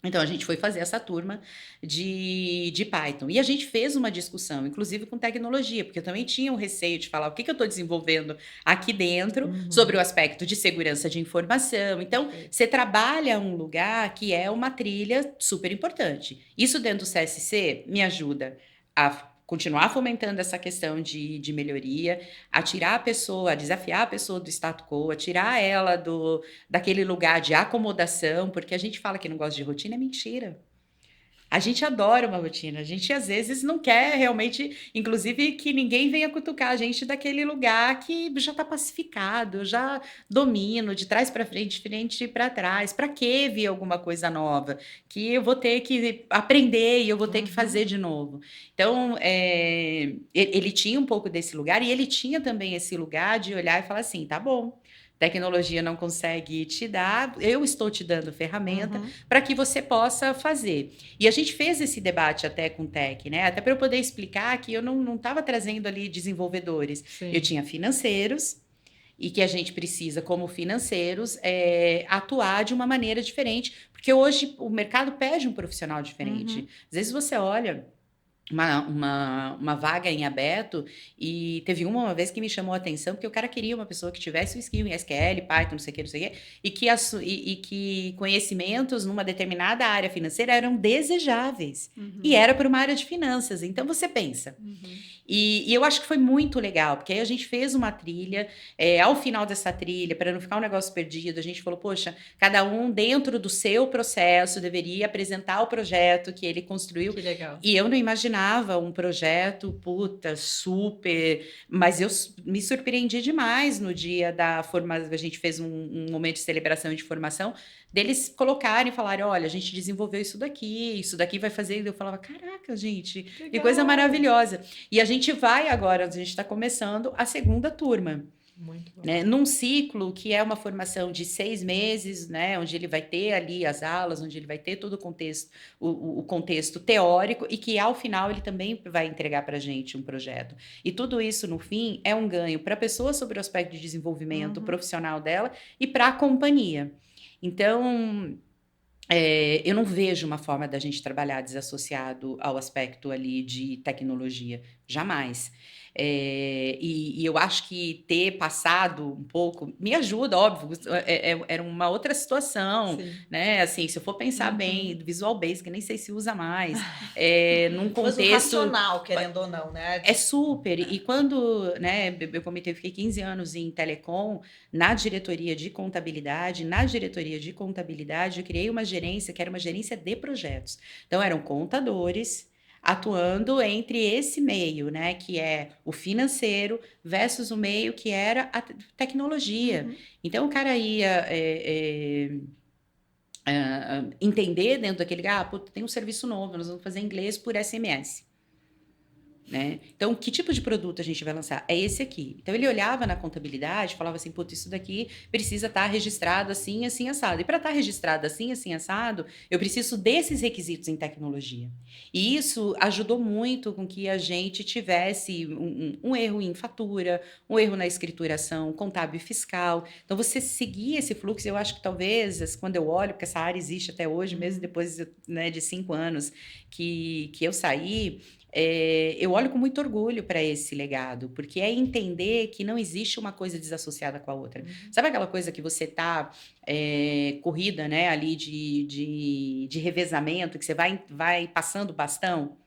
Então, a gente foi fazer essa turma de Python. E a gente fez uma discussão, inclusive com tecnologia, porque eu também tinha um receio de falar o que eu estou desenvolvendo aqui dentro sobre o aspecto de segurança de informação. Então, você trabalha um lugar que é uma trilha super importante. Isso dentro do CSC me ajuda a continuar fomentando essa questão de melhoria, a tirar a pessoa, a desafiar a pessoa do status quo, a tirar ela daquele lugar de acomodação, porque a gente fala que não gosta de rotina, é mentira. A gente adora uma rotina, a gente às vezes não quer realmente, inclusive, que ninguém venha cutucar a gente daquele lugar que já está pacificado, já domino, de trás para frente, de frente para trás. Para que vir alguma coisa nova? Que eu vou ter que aprender e eu vou ter que fazer de novo. Então, ele tinha um pouco desse lugar e ele tinha também esse lugar de olhar e falar assim, tá bom. Tecnologia não consegue te dar, eu estou te dando ferramenta para que você possa fazer. E a gente fez esse debate até com o Tech, né? Até para eu poder explicar que eu não estava trazendo ali desenvolvedores. Sim. Eu tinha financeiros e que a gente precisa, como financeiros, atuar de uma maneira diferente, porque hoje o mercado pede um profissional diferente. Às vezes você olha uma vaga em aberto e teve uma vez que me chamou a atenção porque o cara queria uma pessoa que tivesse o skill em SQL, Python, não sei o que, e que conhecimentos numa determinada área financeira eram desejáveis. E era para uma área de finanças. Então, você pensa. E eu acho que foi muito legal, porque aí a gente fez uma trilha, ao final dessa trilha, para não ficar um negócio perdido, a gente falou, poxa, cada um dentro do seu processo deveria apresentar o projeto que ele construiu. Que legal. E eu não imaginava um projeto, super... Mas eu me surpreendi demais no dia da formação, a gente fez um momento de celebração e de formação, deles colocarem e falarem, olha, a gente desenvolveu isso daqui vai fazer... E eu falava, caraca, gente, que coisa maravilhosa. E a gente vai agora, a gente está começando a segunda turma. Muito bom. Né, num ciclo que é uma formação de 6 meses, né, onde ele vai ter ali as aulas, onde ele vai ter todo o contexto, o contexto teórico, e que ao final ele também vai entregar para a gente um projeto. E tudo isso, no fim, é um ganho para a pessoa sobre o aspecto de desenvolvimento profissional dela e para a companhia. Então, eu não vejo uma forma da gente trabalhar desassociado ao aspecto ali de tecnologia, jamais. E eu acho que ter passado um pouco me ajuda, óbvio, era uma outra situação, né? Assim, se eu for pensar bem, Visual Basic, nem sei se usa mais, num contexto... Mas o racional, querendo ou não, né? É super, e quando, né, eu comentei, eu fiquei 15 anos em telecom, na diretoria de contabilidade, eu criei uma gerência que era uma gerência de projetos. Então, eram contadores atuando entre esse meio, né, que é o financeiro versus o meio que era a tecnologia. Então, o cara ia entender dentro daquele, puta, tem um serviço novo, nós vamos fazer inglês por SMS. Né? Então, que tipo de produto a gente vai lançar? É esse aqui. Então, ele olhava na contabilidade, falava assim, putz, isso daqui precisa estar registrado assim, assim, assado. E para estar registrado assim, assim, assado, eu preciso desses requisitos em tecnologia. E isso ajudou muito com que a gente tivesse um erro em fatura, um erro na escrituração, contábil e fiscal. Então, você seguir esse fluxo, eu acho que talvez, quando eu olho, porque essa área existe até hoje, mesmo depois, né, de 5 anos que eu saí, eu olho com muito orgulho para esse legado, porque é entender que não existe uma coisa desassociada com a outra. Sabe aquela coisa que você está corrida, né, ali de revezamento, que você vai passando o bastão?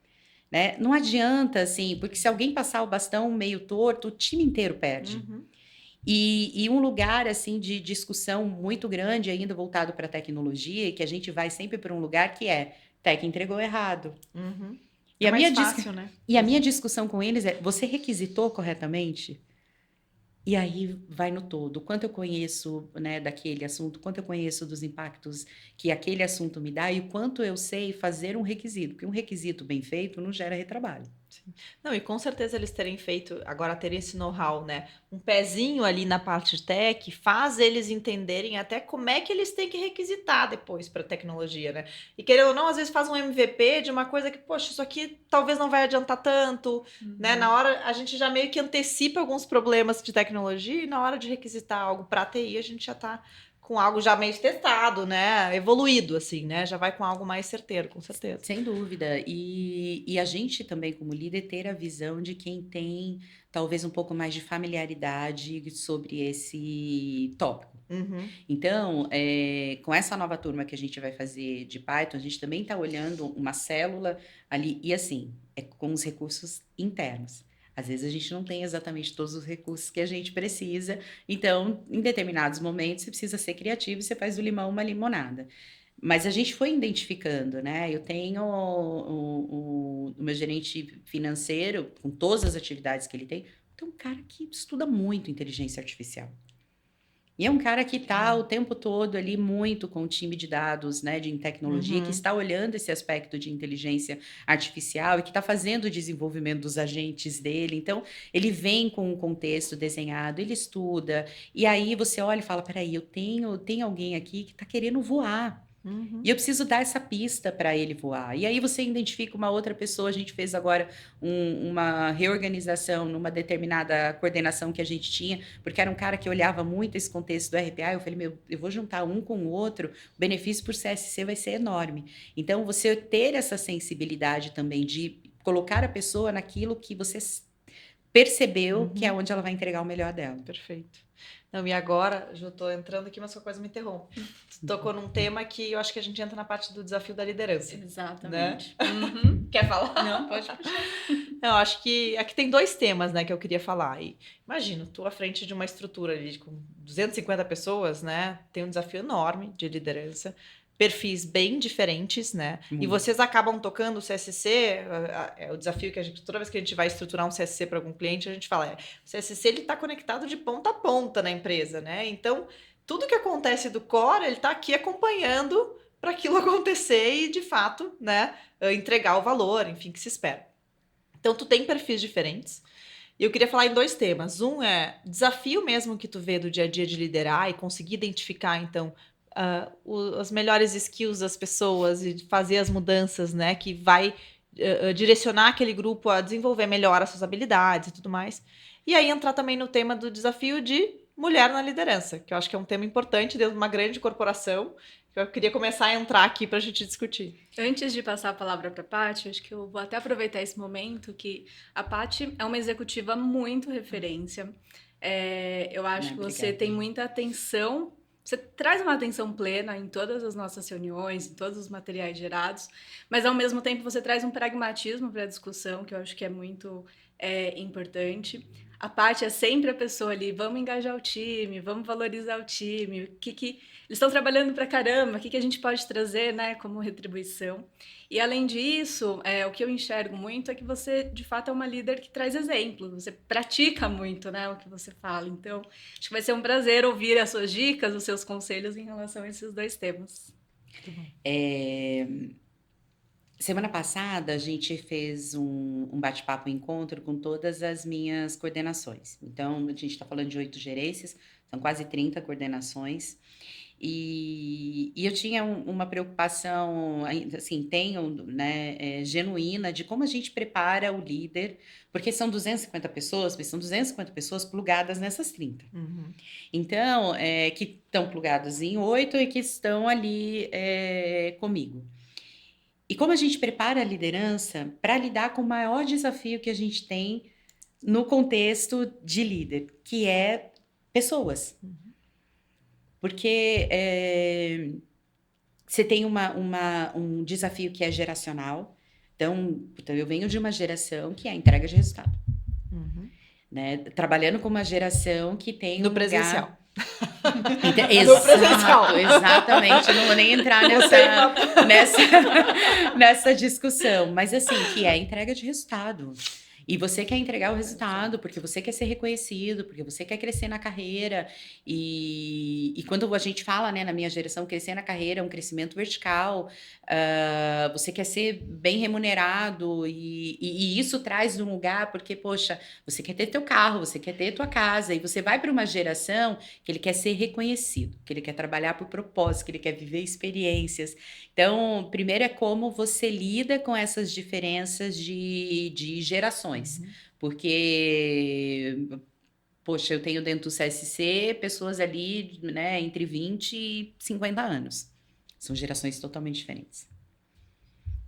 Né? Não adianta, assim, porque se alguém passar o bastão meio torto, o time inteiro perde. E um lugar, assim, de discussão muito grande, ainda voltado para a tecnologia, e que a gente vai sempre para um lugar que é Tech entregou errado. E É a minha mais fácil, né? E a minha discussão com eles é: você requisitou corretamente? E aí vai no todo. Quanto eu conheço, né, daquele assunto, quanto eu conheço dos impactos que aquele assunto me dá e o quanto eu sei fazer um requisito. Porque um requisito bem feito não gera retrabalho. Sim. Não, e com certeza eles terem feito, agora terem esse know-how, né? Um pezinho ali na parte de tech faz eles entenderem até como é que eles têm que requisitar depois para tecnologia, né? E querendo ou não, às vezes faz um MVP de uma coisa que, poxa, isso aqui talvez não vai adiantar tanto, né? Na hora a gente já meio que antecipa alguns problemas de tecnologia e na hora de requisitar algo para TI a gente já está com algo já meio testado, né? Evoluído, assim, né? Já vai com algo mais certeiro, com certeza. Sem dúvida. E a gente também, como líder, ter a visão de quem tem talvez um pouco mais de familiaridade sobre esse tópico. Então, com essa nova turma que a gente vai fazer de Python, a gente também está olhando uma célula ali, e assim, com os recursos internos. Às vezes a gente não tem exatamente todos os recursos que a gente precisa, então, em determinados momentos, você precisa ser criativo e você faz do limão uma limonada. Mas a gente foi identificando, né? Eu tenho o meu gerente financeiro, com todas as atividades que ele tem um cara que estuda muito inteligência artificial. E é um cara que está o tempo todo ali muito com o time de dados, né, de tecnologia, que está olhando esse aspecto de inteligência artificial e que está fazendo o desenvolvimento dos agentes dele. Então, ele vem com um contexto desenhado, ele estuda, e aí você olha e fala, peraí, tem alguém aqui que está querendo voar. E eu preciso dar essa pista para ele voar. E aí você identifica uma outra pessoa. A gente fez agora uma reorganização numa determinada coordenação que a gente tinha, porque era um cara que olhava muito esse contexto do RPA. Eu falei, eu vou juntar um com o outro, o benefício por CSC vai ser enorme. Então, você ter essa sensibilidade também de colocar a pessoa naquilo que você percebeu que é onde ela vai entregar o melhor dela. Perfeito. Não, e agora, eu tô entrando aqui, mas sua coisa me interrompe. Tocou num tema que eu acho que a gente entra na parte do desafio da liderança. Exatamente. Né? Quer falar? Não, pode puxar. Não, acho que aqui tem 2 temas, né, que eu queria falar. E imagina, tu à frente de uma estrutura ali com 250 pessoas, né? Tem um desafio enorme de liderança. Perfis bem diferentes, né? E vocês acabam tocando o CSC, o desafio que a gente, toda vez que a gente vai estruturar um CSC para algum cliente, a gente fala, o CSC ele está conectado de ponta a ponta na empresa, né? Então, tudo que acontece do core, ele está aqui acompanhando para aquilo acontecer e, de fato, né, entregar o valor, enfim, que se espera. Então, tu tem perfis diferentes. E eu queria falar em 2 temas. Um é desafio mesmo que tu vê do dia a dia de liderar e conseguir identificar, então, as melhores skills das pessoas e fazer as mudanças, né, que vai direcionar aquele grupo a desenvolver melhor as suas habilidades e tudo mais. E aí entrar também no tema do desafio de mulher na liderança, que eu acho que é um tema importante dentro de uma grande corporação, que eu queria começar a entrar aqui para a gente discutir. Antes de passar a palavra para a Paty, acho que eu vou até aproveitar esse momento que a Paty é uma executiva muito referência. Eu acho que você tem muita atenção. Você traz uma atenção plena em todas as nossas reuniões, em todos os materiais gerados, mas ao mesmo tempo você traz um pragmatismo para a discussão, que eu acho que é muito importante. A parte é sempre a pessoa ali, vamos engajar o time, vamos valorizar o time, o que eles estão trabalhando pra caramba, o que a gente pode trazer, né, como retribuição. E além disso, o que eu enxergo muito é que você, de fato, é uma líder que traz exemplos, você pratica muito, né, o que você fala. Então, acho que vai ser um prazer ouvir as suas dicas, os seus conselhos em relação a esses dois temas. Muito bom. Semana passada, a gente fez um bate-papo, um encontro com todas as minhas coordenações. Então, a gente está falando de 8 gerências, são quase 30 coordenações. E eu tinha uma preocupação, assim, tenho, né, genuína de como a gente prepara o líder, porque são 250 pessoas, mas são 250 pessoas plugadas nessas 30. Uhum. Então, que estão plugadas em 8 e que estão ali comigo. E como a gente prepara a liderança para lidar com o maior desafio que a gente tem no contexto de líder, que é pessoas. Porque você tem um desafio que é geracional. Então, eu venho de uma geração que é a entrega de resultado. Né? Trabalhando com uma geração que tem no presencial. Exatamente, não vou nem entrar nessa discussão, mas assim, que é a entrega de resultado. E você quer entregar o resultado porque você quer ser reconhecido, porque você quer crescer na carreira. E quando a gente fala, né, na minha geração, crescer na carreira é um crescimento vertical, você quer ser bem remunerado e isso traz de um lugar porque, poxa, você quer ter teu carro, você quer ter tua casa e você vai para uma geração que ele quer ser reconhecido, que ele quer trabalhar por propósito, que ele quer viver experiências. Então, primeiro é como você lida com essas diferenças de gerações. Porque, poxa, eu tenho dentro do CSC pessoas ali, né, entre 20 e 50 anos. São gerações totalmente diferentes.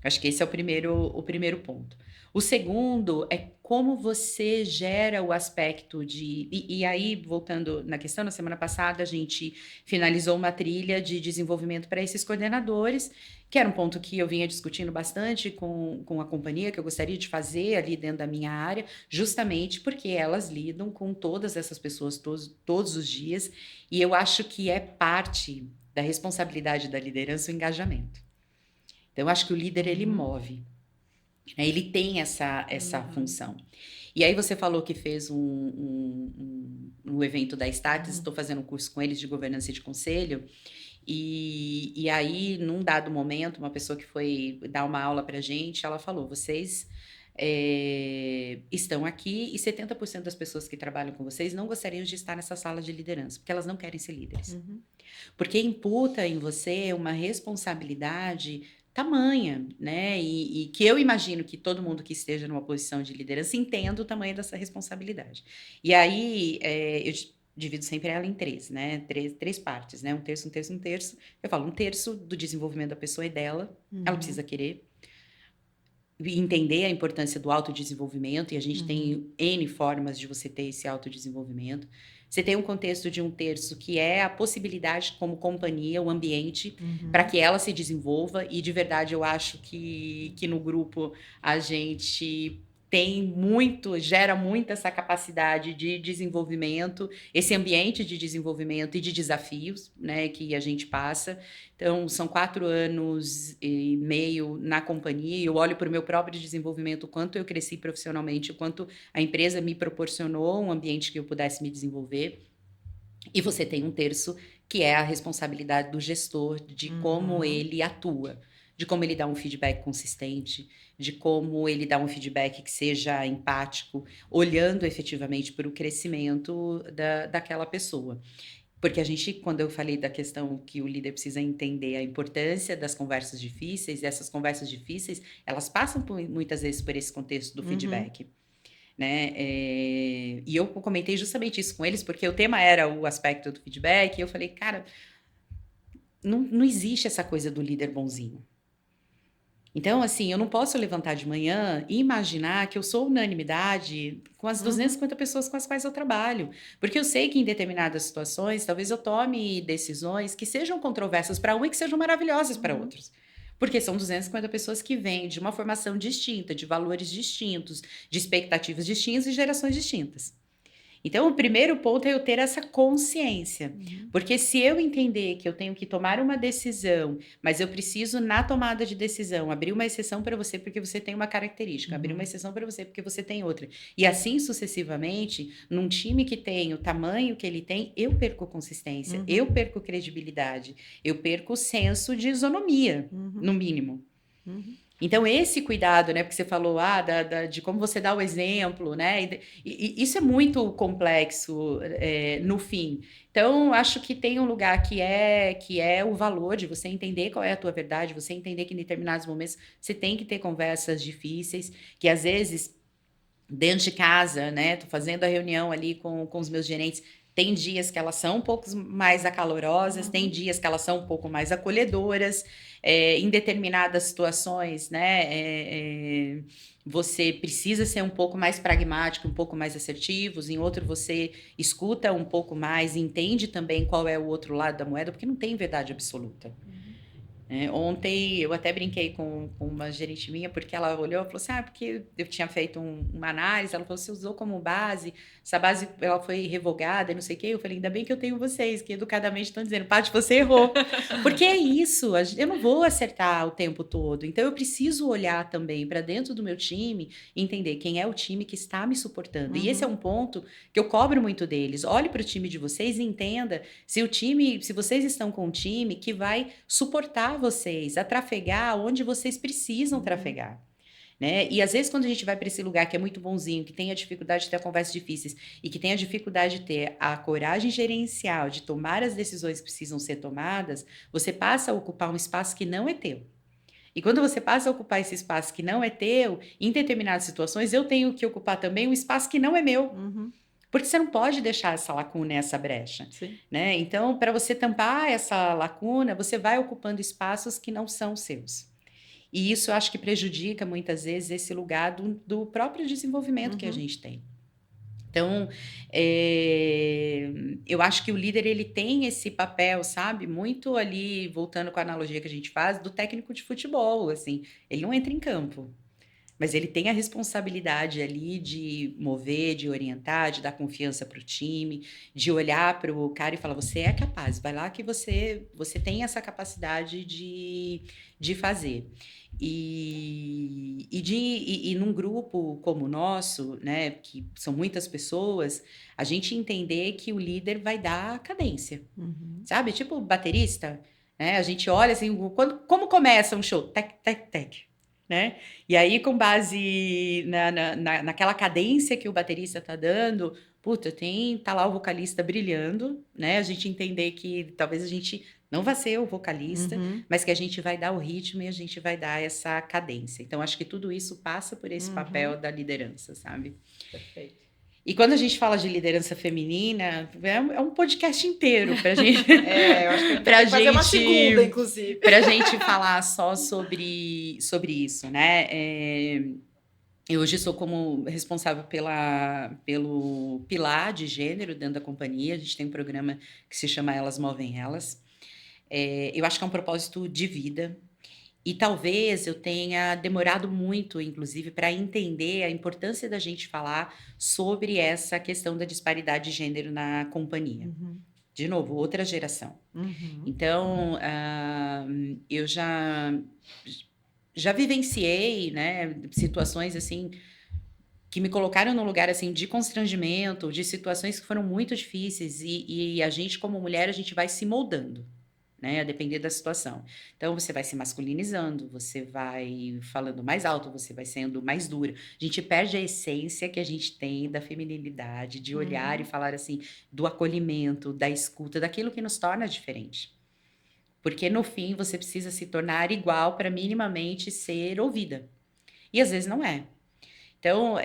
Acho que esse é o primeiro ponto. O segundo é como você gera o aspecto de... E aí, voltando na questão, na semana passada, a gente finalizou uma trilha de desenvolvimento para esses coordenadores, que era um ponto que eu vinha discutindo bastante com a companhia, que eu gostaria de fazer ali dentro da minha área, justamente porque elas lidam com todas essas pessoas todos os dias, e eu acho que é parte da responsabilidade da liderança o engajamento. Então, eu acho que o líder, ele move. Né? Ele tem essa função. E aí, você falou que fez um evento da Status, estou fazendo um curso com eles de governança e de conselho, e aí, num dado momento, uma pessoa que foi dar uma aula para a gente, ela falou, vocês estão aqui e 70% das pessoas que trabalham com vocês não gostariam de estar nessa sala de liderança, porque elas não querem ser líderes. Porque imputa em você uma responsabilidade tamanha, né? E que eu imagino que todo mundo que esteja numa posição de liderança entenda o tamanho dessa responsabilidade. E aí, eu divido sempre ela em 3, né? Três partes, né? Um terço. Eu falo, 1/3 do desenvolvimento da pessoa é dela, ela precisa querer entender a importância do autodesenvolvimento, e a gente tem N formas de você ter esse autodesenvolvimento. Você tem um contexto de 1/3 que é a possibilidade como companhia, o ambiente, para que ela se desenvolva, e de verdade eu acho que no grupo a gente gera muito essa capacidade de desenvolvimento, esse ambiente de desenvolvimento e de desafios, né, que a gente passa. Então, são 4 anos e meio na companhia, e eu olho para o meu próprio desenvolvimento, o quanto eu cresci profissionalmente, o quanto a empresa me proporcionou um ambiente que eu pudesse me desenvolver. E você tem 1/3 que é a responsabilidade do gestor, de como ele atua, de como ele dá um feedback consistente, de como ele dá um feedback que seja empático, olhando efetivamente para o crescimento daquela pessoa. Porque quando eu falei da questão que o líder precisa entender a importância das conversas difíceis, e essas conversas difíceis, elas passam muitas vezes por esse contexto do feedback. Né? E eu comentei justamente isso com eles, porque o tema era o aspecto do feedback, e eu falei, cara, não existe essa coisa do líder bonzinho. Então, assim, eu não posso levantar de manhã e imaginar que eu sou unanimidade com as 250 pessoas com as quais eu trabalho. Porque eu sei que em determinadas situações, talvez eu tome decisões que sejam controversas para um e que sejam maravilhosas para outros. Porque são 250 pessoas que vêm de uma formação distinta, de valores distintos, de expectativas distintas e gerações distintas. Então, o primeiro ponto é eu ter essa consciência. Porque se eu entender que eu tenho que tomar uma decisão, mas eu preciso, na tomada de decisão, abrir uma exceção para você porque você tem uma característica, abrir uma exceção para você porque você tem outra. E assim sucessivamente, num time que tem o tamanho que ele tem, eu perco consistência, eu perco credibilidade, eu perco o senso de isonomia, no mínimo. Então, esse cuidado, né? Porque você falou de como você dá o exemplo, né? E isso é muito complexo no fim. Então, acho que tem um lugar que é o valor de você entender qual é a tua verdade, você entender que em determinados momentos você tem que ter conversas difíceis, que às vezes, dentro de casa, né? Tô fazendo a reunião ali com os meus gerentes. Tem dias que elas são um pouco mais acalorosas, tem dias que elas são um pouco mais acolhedoras. Em determinadas situações, né? Você precisa ser um pouco mais pragmático, um pouco mais assertivos. Em outro, você escuta um pouco mais, entende também qual é o outro lado da moeda, porque não tem verdade absoluta. Ontem eu até brinquei com uma gerente minha, porque ela olhou e falou assim, porque eu tinha feito uma análise, ela falou, você usou como base, essa base ela foi revogada, não sei o quê, eu falei, ainda bem que eu tenho vocês, que educadamente estão dizendo, Paty, você errou, porque é isso, eu não vou acertar o tempo todo, então eu preciso olhar também para dentro do meu time, entender quem é o time que está me suportando, e esse é um ponto que eu cobro muito deles, olhe para o time de vocês e entenda se vocês estão com um time que vai suportar vocês a trafegar onde vocês precisam trafegar. Né? E às vezes quando a gente vai para esse lugar que é muito bonzinho, que tem a dificuldade de ter conversas difíceis e que tem a dificuldade de ter a coragem gerencial de tomar as decisões que precisam ser tomadas, você passa a ocupar um espaço que não é teu. E quando você passa a ocupar esse espaço que não é teu, em determinadas situações eu tenho que ocupar também um espaço que não é meu. Porque você não pode deixar essa lacuna, essa brecha, né? Então, para você tampar essa lacuna, você vai ocupando espaços que não são seus. E isso eu acho que prejudica muitas vezes esse lugar do próprio desenvolvimento que a gente tem. Então, eu acho que o líder ele tem esse papel, sabe? Muito ali, voltando com a analogia que a gente faz, do técnico de futebol, assim. Ele não entra em campo. Mas ele tem a responsabilidade ali de mover, de orientar, de dar confiança para o time, de olhar para o cara e falar, você é capaz, vai lá que você tem essa capacidade de fazer. E num grupo como o nosso, né, que são muitas pessoas, a gente entender que o líder vai dar a cadência, sabe? Tipo baterista, né? A gente olha assim, como começa um show? Tec, tec, tec. Né? E aí, com base naquela cadência que o baterista está dando, tá lá o vocalista brilhando, né? A gente entender que talvez a gente não vai ser o vocalista, mas que a gente vai dar o ritmo e a gente vai dar essa cadência. Então, acho que tudo isso passa por esse papel da liderança, sabe? Perfeito. E quando a gente fala de liderança feminina, é um podcast inteiro pra gente. Eu acho que a gente fazer uma segunda, inclusive. Pra gente falar só sobre isso, né? Eu hoje sou como responsável pelo pilar de gênero dentro da companhia. A gente tem um programa que se chama Elas Movem Elas. Eu acho que é um propósito de vida. E talvez eu tenha demorado muito, inclusive, para entender a importância da gente falar sobre essa questão da disparidade de gênero na companhia. De novo, outra geração. Então, eu já vivenciei, né, situações assim que me colocaram num lugar assim de constrangimento, de situações que foram muito difíceis e a gente como mulher a gente vai se moldando, né, a depender da situação. Então você vai se masculinizando, você vai falando mais alto, você vai sendo mais dura. A gente perde a essência que a gente tem da feminilidade, de olhar e falar assim, do acolhimento, da escuta, daquilo que nos torna diferente. Porque no fim você precisa se tornar igual para minimamente ser ouvida. E às vezes não é. Então,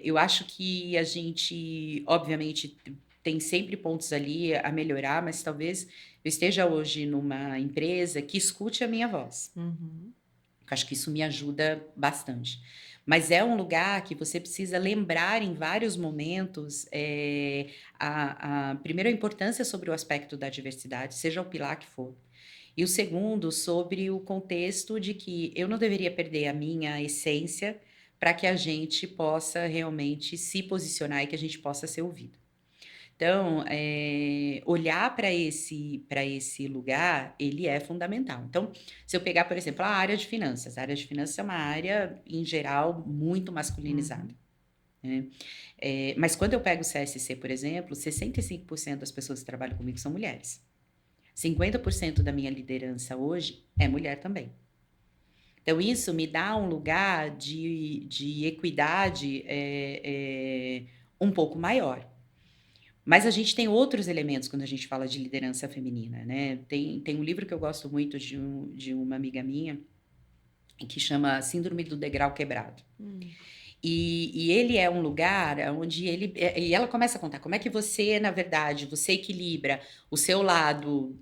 eu acho que a gente, obviamente, tem sempre pontos ali a melhorar, mas talvez eu esteja hoje numa empresa que escute a minha voz. Eu acho que isso me ajuda bastante. Mas é um lugar que você precisa lembrar em vários momentos, primeiro, a importância sobre o aspecto da diversidade, seja o pilar que for. E o segundo, sobre o contexto de que eu não deveria perder a minha essência para que a gente possa realmente se posicionar e que a gente possa ser ouvido. Então, olhar para esse lugar, ele é fundamental. Então, se eu pegar, por exemplo, a área de finanças é uma área, em geral, muito masculinizada. Né? Mas quando eu pego o CSC, por exemplo, 65% das pessoas que trabalham comigo são mulheres. 50% da minha liderança hoje é mulher também. Então, isso me dá um lugar de equidade um pouco maior. Mas a gente tem outros elementos quando a gente fala de liderança feminina, né? Tem um livro que eu gosto muito de uma amiga minha, que chama Síndrome do Degrau Quebrado. E ele é um lugar onde e ela começa a contar como é que você, na verdade, você equilibra o seu lado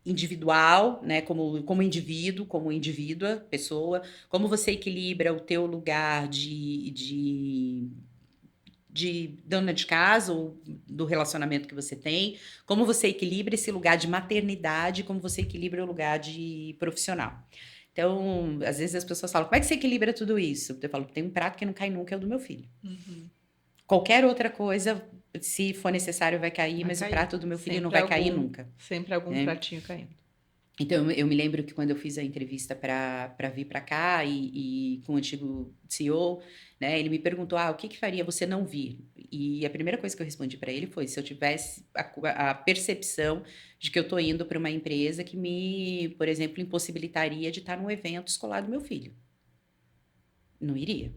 individual, né, como indivíduo, como indivídua, pessoa, como você equilibra o teu lugar de dona de casa ou do relacionamento que você tem, como você equilibra esse lugar de maternidade, como você equilibra o lugar de profissional. Então, às vezes as pessoas falam, como é que você equilibra tudo isso? Eu falo, tem um prato que não cai nunca, é o do meu filho. Qualquer outra coisa, se for necessário, vai cair, mas o prato do meu filho não vai cair nunca. Sempre algum pratinho caindo. Então, eu me lembro que quando eu fiz a entrevista para vir para cá e com o antigo CEO, né, ele me perguntou, o que faria você não vir? E a primeira coisa que eu respondi para ele foi, se eu tivesse a percepção de que eu estou indo para uma empresa que me, por exemplo, impossibilitaria de estar num evento escolar do meu filho. Não iria.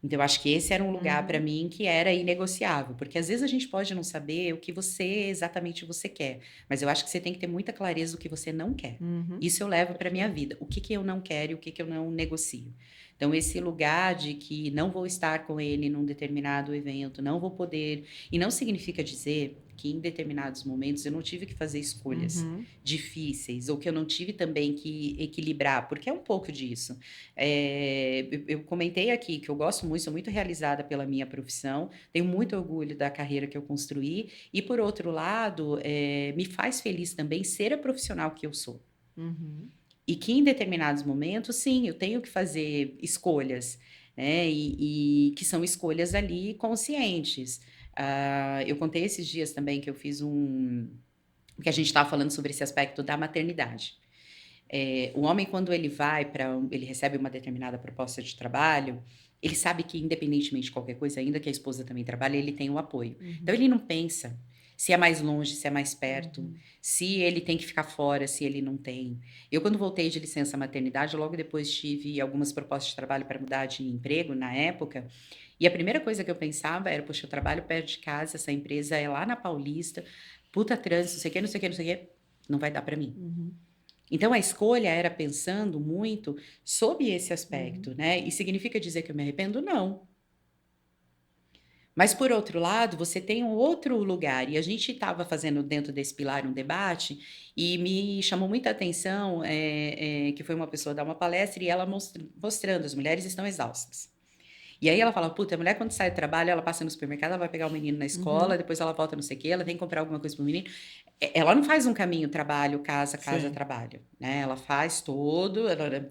Então, eu acho que esse era um lugar para mim que era inegociável, porque às vezes a gente pode não saber o que exatamente você quer, mas eu acho que você tem que ter muita clareza do que você não quer. Isso eu levo para minha vida. O que eu não quero e o que eu não negocio. Então, esse lugar de que não vou estar com ele num determinado evento, não vou poder... E não significa dizer que em determinados momentos eu não tive que fazer escolhas difíceis, ou que eu não tive também que equilibrar, porque é um pouco disso. Eu comentei aqui que eu gosto muito, sou muito realizada pela minha profissão, tenho muito orgulho da carreira que eu construí, e por outro lado, me faz feliz também ser a profissional que eu sou. E que em determinados momentos, sim, eu tenho que fazer escolhas, né? E que são escolhas ali conscientes. Eu contei esses dias também que eu fiz que a gente estava falando sobre esse aspecto da maternidade. O homem, quando ele ele recebe uma determinada proposta de trabalho, ele sabe que, independentemente de qualquer coisa, ainda que a esposa também trabalhe, ele tem o apoio. Então, ele não pensa se é mais longe, se é mais perto, se ele tem que ficar fora, se ele não tem. Eu, quando voltei de licença maternidade, logo depois tive algumas propostas de trabalho para mudar de emprego, na época, e a primeira coisa que eu pensava era, poxa, eu trabalho perto de casa, essa empresa é lá na Paulista, puta trânsito, não sei o que, não sei o que, não sei o que, não vai dar para mim. Então, a escolha era pensando muito sobre esse aspecto, né? E significa dizer que eu me arrependo? Não. Mas, por outro lado, você tem um outro lugar, e a gente estava fazendo dentro desse pilar um debate, e me chamou muita atenção que foi uma pessoa dar uma palestra, e ela mostrando, as mulheres estão exaustas. E aí ela fala, puta, a mulher quando sai do trabalho, ela passa no supermercado, ela vai pegar o menino na escola, depois ela volta não sei o quê, ela tem que comprar alguma coisa pro menino. Ela não faz um caminho trabalho, casa, casa, trabalho, né? Ela faz todo,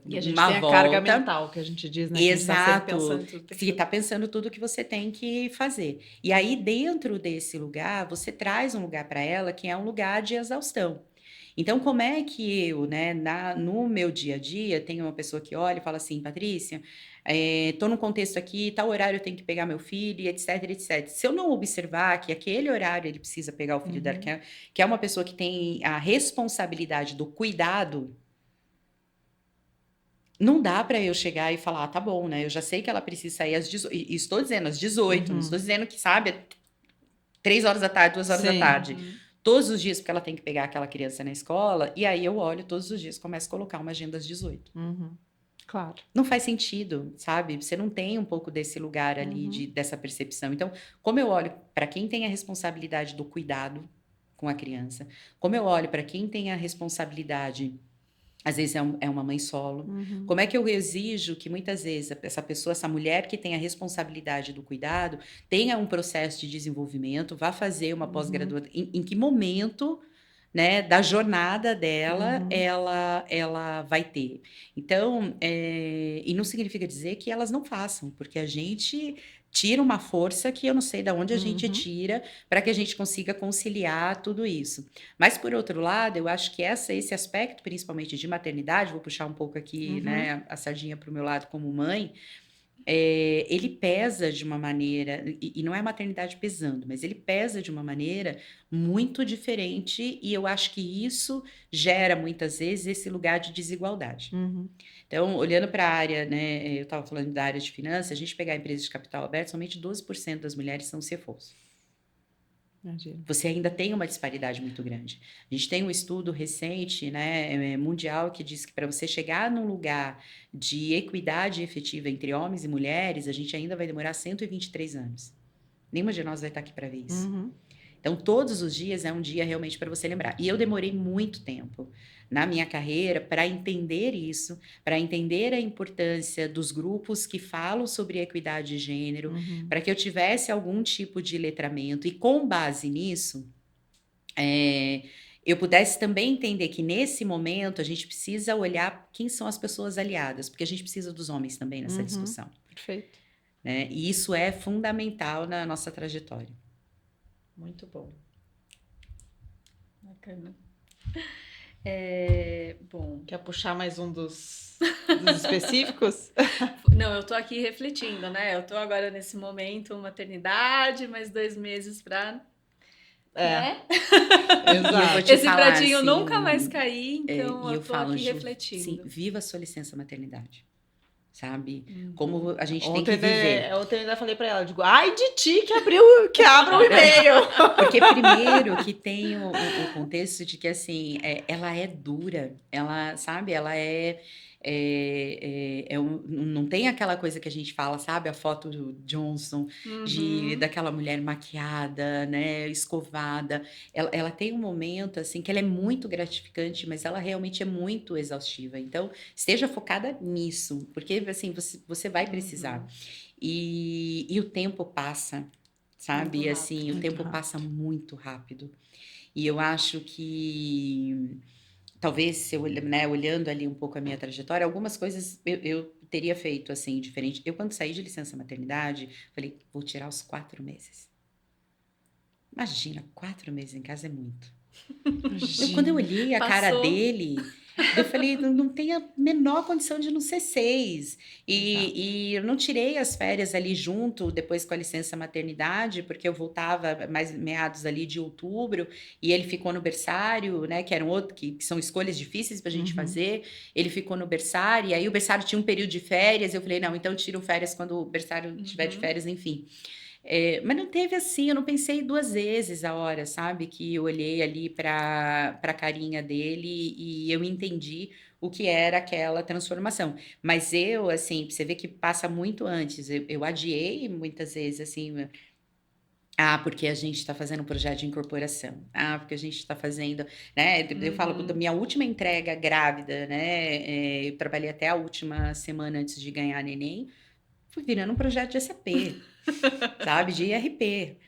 e a gente uma tem volta. A carga mental, que a gente diz, né? Exato, que tá pensando tudo que você tem que fazer. E aí, dentro desse lugar, você traz um lugar para ela que é um lugar de exaustão. Então, como é que eu, né, no meu dia a dia, tenho uma pessoa que olha e fala assim, Patrícia, tô num contexto aqui, tal horário eu tenho que pegar meu filho, etc, etc. Se eu não observar que aquele horário ele precisa pegar o filho dela, que é uma pessoa que tem a responsabilidade do cuidado, não dá para eu chegar e falar, tá bom, né? Eu já sei que ela precisa sair às 18, e estou dizendo às 18, não estou dizendo que, sabe, 3 horas da tarde, 2 horas da tarde. Todos os dias, porque ela tem que pegar aquela criança na escola, e aí eu olho todos os dias, começo a colocar uma agenda às 18. Claro. Não faz sentido, sabe? Você não tem um pouco desse lugar ali, dessa percepção. Então, como eu olho para quem tem a responsabilidade do cuidado com a criança, como eu olho para quem tem a responsabilidade, às vezes é uma mãe solo, como é que eu exijo que muitas vezes essa pessoa, essa mulher que tem a responsabilidade do cuidado, tenha um processo de desenvolvimento, vá fazer uma pós-graduação, em que momento... né, da jornada dela, ela vai ter. Então, e não significa dizer que elas não façam, porque a gente tira uma força que eu não sei de onde a gente tira para que a gente consiga conciliar tudo isso. Mas, por outro lado, eu acho que esse aspecto, principalmente de maternidade, vou puxar um pouco aqui, né, a sardinha para o meu lado como mãe, ele pesa de uma maneira, e não é a maternidade pesando, mas ele pesa de uma maneira muito diferente, e eu acho que isso gera muitas vezes esse lugar de desigualdade. Então, olhando para a área, né, eu estava falando da área de finanças, a gente pegar empresas de capital aberto, somente 12% das mulheres são CFOs. Imagina. Você ainda tem uma disparidade muito grande. A gente tem um estudo recente, né, mundial, que diz que para você chegar num lugar de equidade efetiva entre homens e mulheres, a gente ainda vai demorar 123 anos. Nenhuma de nós vai estar aqui para ver isso. Então, todos os dias é um dia realmente para você lembrar. E eu demorei muito tempo na minha carreira para entender isso, para entender a importância dos grupos que falam sobre equidade de gênero, para que eu tivesse algum tipo de letramento. E com base nisso, eu pudesse também entender que nesse momento a gente precisa olhar quem são as pessoas aliadas, porque a gente precisa dos homens também nessa discussão. Perfeito. Né? E isso é fundamental na nossa trajetória. Muito bom. Bacana. Bom. Quer puxar mais um dos específicos? Não, eu tô aqui refletindo, né? Eu tô agora nesse momento, maternidade, mais 2 meses pra... Né? Exato. Esse pratinho assim, nunca mais cair, então eu tô aqui refletindo. Sim, viva a sua licença maternidade. Sabe? Como a gente tem que Ontem, viver. Ontem eu ainda falei pra ela, digo, ai de ti que abra o e-mail. Porque primeiro que tem o contexto de que, assim, ela é dura, ela, sabe? Ela não tem aquela coisa que a gente fala, sabe? A foto do Johnson, daquela mulher maquiada, né? Escovada. Ela tem um momento, assim, que ela é muito gratificante, mas ela realmente é muito exaustiva. Então, esteja focada nisso, porque, assim, você vai precisar. E o tempo passa, sabe? Muito assim, rápido, o tempo passa muito rápido. E eu acho que... Talvez, se eu, né, olhando ali um pouco a minha trajetória, algumas coisas eu teria feito, assim, diferente. Eu, quando saí de licença maternidade, falei, vou tirar os 4 meses. Imagina, 4 meses em casa é muito. Quando eu olhei a cara dele, eu falei, não tem a menor condição de não ser 6. E eu não tirei as férias ali junto, depois com a licença maternidade, porque eu voltava mais meados ali de outubro, e ele ficou no berçário, né, que eram que são escolhas difíceis pra gente fazer. Ele ficou no berçário, e aí o berçário tinha um período de férias, eu falei, não, então tiro férias quando o berçário tiver de férias, enfim. Mas não teve assim, eu não pensei 2 vezes a hora, sabe? Que eu olhei ali para a carinha dele e eu entendi o que era aquela transformação. Mas eu, assim, você vê que passa muito antes. Eu adiei muitas vezes, assim... porque a gente está fazendo um projeto de incorporação. Porque a gente está fazendo... Né? Eu falo, da minha última entrega grávida, né? Eu trabalhei até a última semana antes de ganhar neném. Fui virando um projeto de SAP. Sabe, de IRP.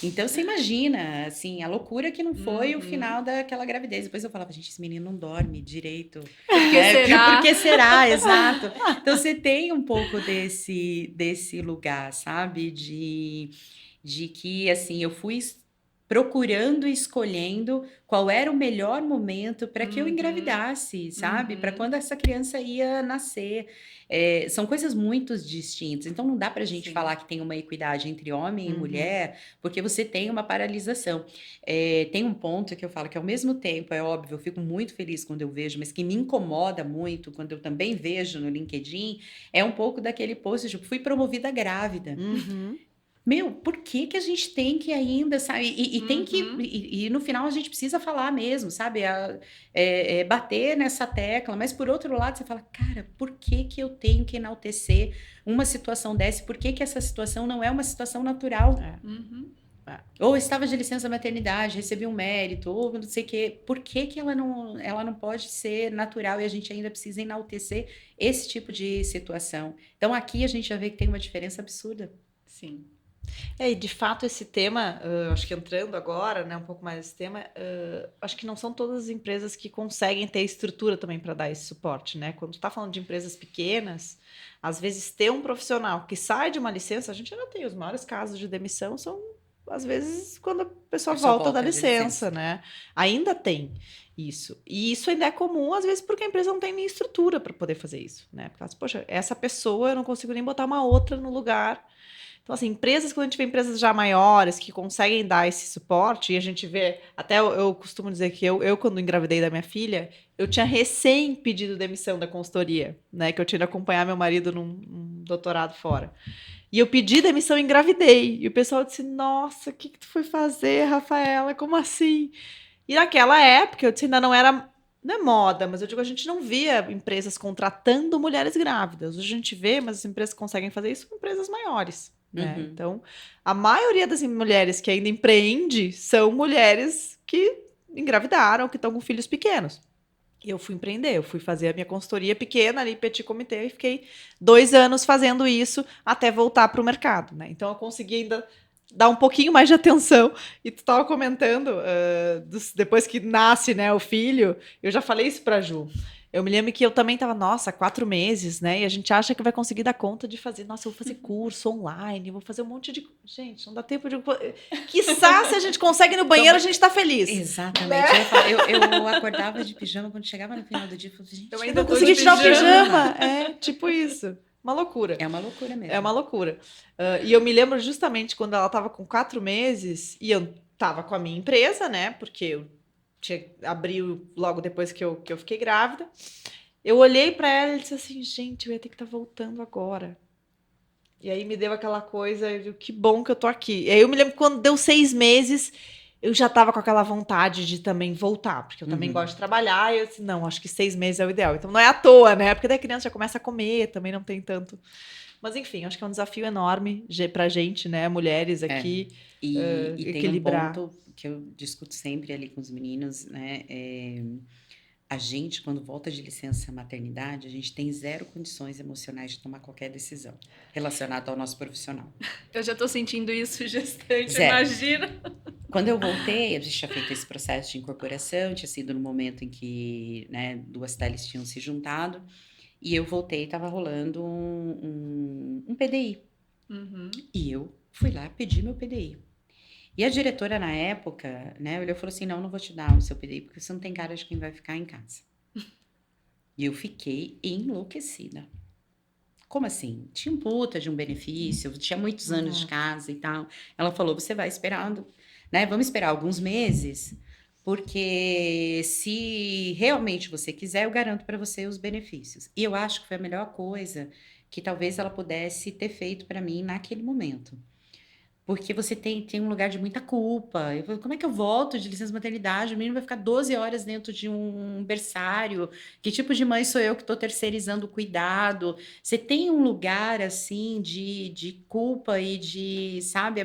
Então, você imagina, assim, a loucura que não foi o final daquela gravidez. Depois eu falava, gente, esse menino não dorme direito. Por que será? Exato. Então, você tem um pouco desse lugar, sabe? De que, assim, eu fui procurando e escolhendo qual era o melhor momento para que eu engravidasse, sabe? Para quando essa criança ia nascer. São coisas muito distintas. Então, não dá para a gente falar que tem uma equidade entre homem e mulher, porque você tem uma paralisação. Tem um ponto que eu falo que, ao mesmo tempo, é óbvio, eu fico muito feliz quando eu vejo, mas que me incomoda muito quando eu também vejo no LinkedIn, é um pouco daquele post, tipo, fui promovida grávida. Meu, por que a gente tem que ainda, sabe? E tem que... E no final a gente precisa falar mesmo, sabe? Bater nessa tecla. Mas, por outro lado, você fala, cara, por que eu tenho que enaltecer uma situação dessa? Por que essa situação não é uma situação natural? Ou estava de licença maternidade, recebi um mérito, ou não sei o quê. Por que ela não pode ser natural e a gente ainda precisa enaltecer esse tipo de situação? Então, aqui a gente já vê que tem uma diferença absurda. Sim. E de fato esse tema, acho que entrando agora, né, um pouco mais nesse tema, acho que não são todas as empresas que conseguem ter estrutura também para dar esse suporte, né? Quando tu tá falando de empresas pequenas, às vezes ter um profissional que sai de uma licença, a gente ainda tem os maiores casos de demissão, são às vezes quando a pessoa volta da de licença, né? Ainda tem isso. E isso ainda é comum, às vezes, porque a empresa não tem nem estrutura para poder fazer isso, né? Porque, poxa, essa pessoa eu não consigo nem botar uma outra no lugar. Então, assim, empresas, quando a gente vê empresas já maiores que conseguem dar esse suporte, e a gente vê, até eu costumo dizer que eu, quando engravidei da minha filha, eu tinha recém pedido demissão da consultoria, né? Que eu tinha de acompanhar meu marido num doutorado fora. E eu pedi demissão e engravidei. E o pessoal disse: Nossa, o que tu foi fazer, Rafaela? Como assim? E naquela época, eu disse, ainda não era. Não é moda, mas eu digo, a gente não via empresas contratando mulheres grávidas. Hoje a gente vê, mas as empresas que conseguem fazer isso são empresas maiores. Né? Uhum. Então, a maioria das mulheres que ainda empreende são mulheres que engravidaram, que estão com filhos pequenos. E eu fui empreender, eu fui fazer a minha consultoria pequena ali, petit comité, e fiquei 2 anos fazendo isso até voltar para o mercado. Né? Então, eu consegui ainda dar um pouquinho mais de atenção. E tu estava comentando, depois que nasce, né, o filho, eu já falei isso para a Ju. Eu me lembro que eu também estava, nossa, 4 meses, né? E a gente acha que vai conseguir dar conta de fazer, nossa, eu vou fazer curso online, vou fazer um monte de. Gente, não dá tempo de. Quiçá, se a gente consegue ir no banheiro, a gente está feliz. Exatamente. Né? Eu acordava de pijama quando chegava no final do dia. Eu falava, gente, Eu Eu ainda não tô consegui de tirar o pijama. pijama. É, tipo isso. Uma loucura. é uma loucura mesmo. É uma loucura. E eu me lembro justamente quando ela estava com 4 meses e eu estava com a minha empresa, né? Porque eu abriu logo depois que eu fiquei grávida. Eu olhei para ela e disse assim, gente, eu ia ter que estar voltando agora. E aí me deu aquela coisa, eu digo, que bom que eu tô aqui. E aí eu me lembro que quando deu 6 meses, eu já tava com aquela vontade de também voltar, porque eu também gosto de trabalhar. E eu disse, não, acho que 6 meses é o ideal. Então não é à toa, né? Porque daí a criança já começa a comer, também não tem tanto. Mas enfim, acho que é um desafio enorme pra gente, né, mulheres É. aqui, E tem um equilibrar. ponto que eu discuto sempre ali com os meninos, né? A gente, quando volta de licença maternidade, a gente tem zero condições emocionais de tomar qualquer decisão relacionada ao nosso profissional. Eu já tô sentindo isso gestante, Zero. imagina. Quando eu voltei, a gente tinha feito esse processo de incorporação, tinha sido no momento em que, né, duas teles tinham se juntado, e eu voltei e estava rolando um PDI. Uhum. E eu fui lá pedir meu PDI. E a diretora, na época, né, olhou e falou assim, não vou te dar o seu PDI, porque você não tem cara de quem vai ficar em casa. E eu fiquei enlouquecida. Como assim? Tinha um puta de um benefício, tinha muitos anos de casa e tal. Ela falou, você vai esperando, né? Vamos esperar alguns meses, porque se realmente você quiser, eu garanto para você os benefícios. E eu acho que foi a melhor coisa que talvez ela pudesse ter feito para mim naquele momento. Porque você tem um lugar de muita culpa. Eu falei, como é que eu volto de licença maternidade? O menino vai ficar 12 horas dentro de um berçário. Que tipo de mãe sou eu que estou terceirizando o cuidado? Você tem um lugar, assim, de culpa e de, sabe?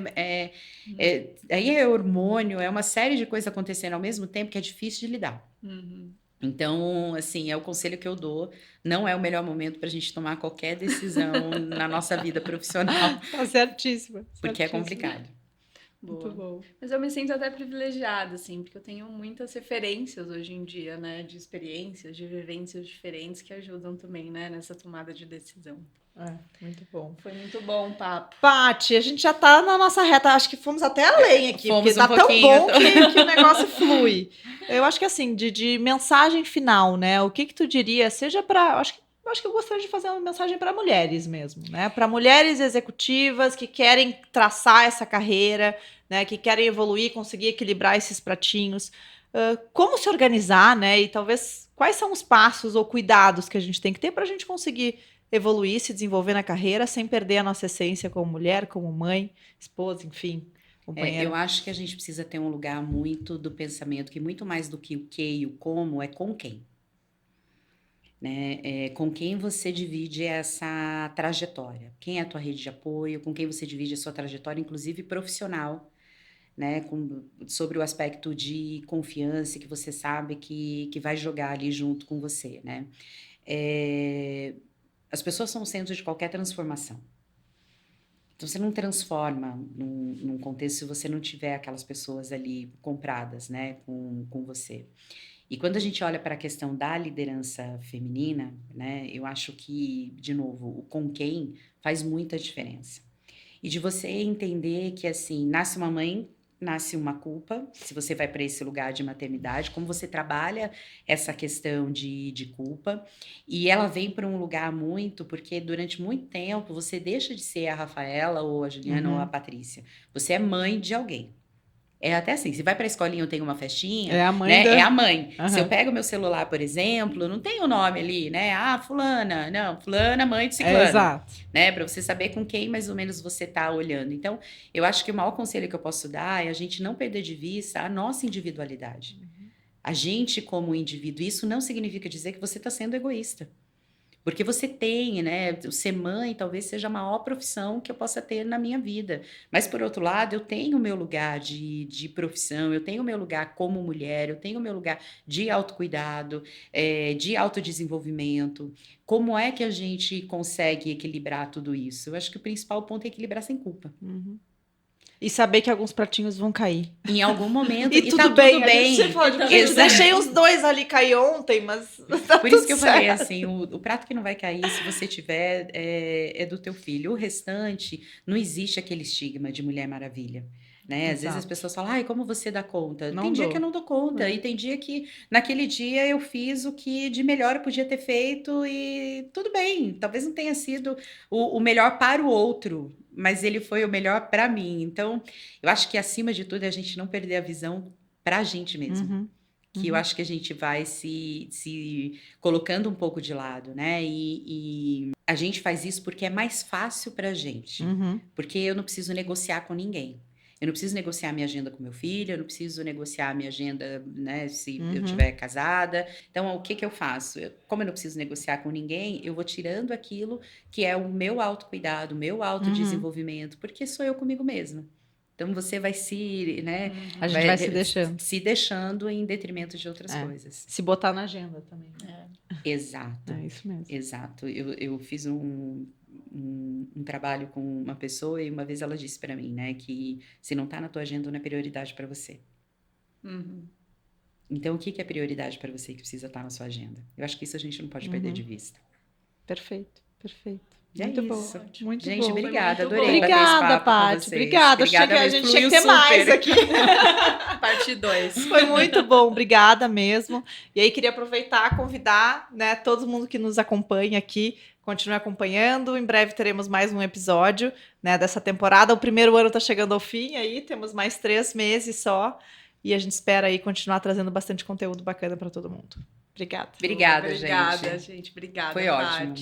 Aí é hormônio, é uma série de coisas acontecendo ao mesmo tempo que é difícil de lidar. Uhum. Então, assim, é o conselho que eu dou. Não é o melhor momento para a gente tomar qualquer decisão na nossa vida profissional, Tá certíssima. porque é Certíssima. complicado. Muito Boa. bom. Mas eu me sinto até privilegiada, assim, porque eu tenho muitas referências hoje em dia, né? De experiências, de vivências diferentes que ajudam também, né? Nessa tomada de decisão. Muito bom. Foi muito bom o papo. Paty, a gente já tá na nossa reta, acho que fomos até além aqui, Fomos porque tá um tão pouquinho. bom que o negócio flui. Eu acho que assim, de mensagem final, né? O que tu diria, seja para, acho que eu gostaria de fazer uma mensagem para mulheres mesmo, né? Para mulheres executivas que querem traçar essa carreira, né? Que querem evoluir, conseguir equilibrar esses pratinhos. Como se organizar, né? E talvez quais são os passos ou cuidados que a gente tem que ter para a gente conseguir evoluir, se desenvolver na carreira sem perder a nossa essência como mulher, como mãe, esposa, enfim, companheira. Eu acho que a gente precisa ter um lugar muito do pensamento, que muito mais do que o que e o como, é com quem. Né? Com quem você divide essa trajetória. Quem é a tua rede de apoio, com quem você divide a sua trajetória, inclusive profissional, né? Sobre o aspecto de confiança que você sabe que vai jogar ali junto com você, né? As pessoas são o centro de qualquer transformação. Então, você não transforma num contexto se você não tiver aquelas pessoas ali compradas, né, com você. E quando a gente olha para a questão da liderança feminina, né, eu acho que, de novo, o com quem faz muita diferença. E de você entender que, assim, nasce uma mãe, nasce uma culpa, se você vai para esse lugar de maternidade, como você trabalha essa questão de culpa, e ela vem para um lugar muito, porque durante muito tempo você deixa de ser a Rafaela, ou a Juliana, ou a Patrícia. Você é mãe de alguém. É até assim, se vai pra escolinha ou tem uma festinha, É a mãe né? da... É a mãe. Se eu Aham. pego meu celular, por exemplo, não tem o nome ali, né? Ah, fulana. Não, fulana, mãe de É, ciclano. exato. Né? Pra você saber com quem mais ou menos você tá olhando. Então, eu acho que o maior conselho que eu posso dar é a gente não perder de vista a nossa individualidade. A gente, como indivíduo, isso não significa dizer que você tá sendo egoísta. Porque você tem, né? Ser mãe talvez seja a maior profissão que eu possa ter na minha vida. Mas, por outro lado, eu tenho o meu lugar de profissão, eu tenho o meu lugar como mulher, eu tenho o meu lugar de autocuidado, de autodesenvolvimento. Como é que a gente consegue equilibrar tudo isso? Eu acho que o principal ponto é equilibrar sem culpa. Uhum. E saber que alguns pratinhos vão cair. Em algum momento, E tá tudo bem. tudo A gente bem. sempre fala, gente, Exato. deixei os 2 ali cair ontem, mas tá Por tudo isso que eu falei certo. assim, o prato que não vai cair, se você tiver, é do teu filho. O restante, não existe aquele estigma de Mulher Maravilha. Né? Às vezes as Exato. pessoas falam, ai, como você dá conta? Não Tem dia dou. que eu não dou conta, e tem dia que, naquele dia, eu fiz o que de melhor eu podia ter feito, e tudo bem. Talvez não tenha sido o melhor para o outro, mas ele foi o melhor para mim. Então, eu acho que acima de tudo é a gente não perder a visão para a gente mesmo. Uhum. Que eu acho que a gente vai se colocando um pouco de lado, né? E a gente faz isso porque é mais fácil pra gente. Uhum. Porque eu não preciso negociar com ninguém. Eu não preciso negociar minha agenda com meu filho, eu não preciso negociar minha agenda, né, se eu estiver casada. Então, o que que eu faço? Como eu não preciso negociar com ninguém, eu vou tirando aquilo que é o meu autocuidado, o meu autodesenvolvimento, porque sou eu comigo mesma. Então, você vai se, A gente vai se deixando. se deixando em detrimento de outras coisas. Se botar na agenda também. Né? Exato. É isso mesmo. Exato. Eu fiz um trabalho com uma pessoa e uma vez ela disse para mim, né, que se não tá na tua agenda, não é prioridade para você. Então, o que é prioridade para você que precisa estar na sua agenda? Eu acho que isso a gente não pode perder de vista. Perfeito, perfeito. É Muito isso. bom. Muito Gente, bom. obrigada. muito Adorei bom. bater esse Obrigada, papo com Paty. vocês. Obrigada. Achei que a gente tinha que ter mais aqui. Parte 2. Foi muito bom, obrigada mesmo. E aí queria aproveitar, convidar, né, todo mundo que nos acompanha aqui, continue acompanhando. Em breve teremos mais um episódio, né, dessa temporada. O primeiro ano está chegando ao fim, aí temos mais 3 meses só. E a gente espera aí continuar trazendo bastante conteúdo bacana para todo mundo. Obrigada. Obrigada, Obrigada, gente. gente. Obrigada, Foi ótimo. Paty.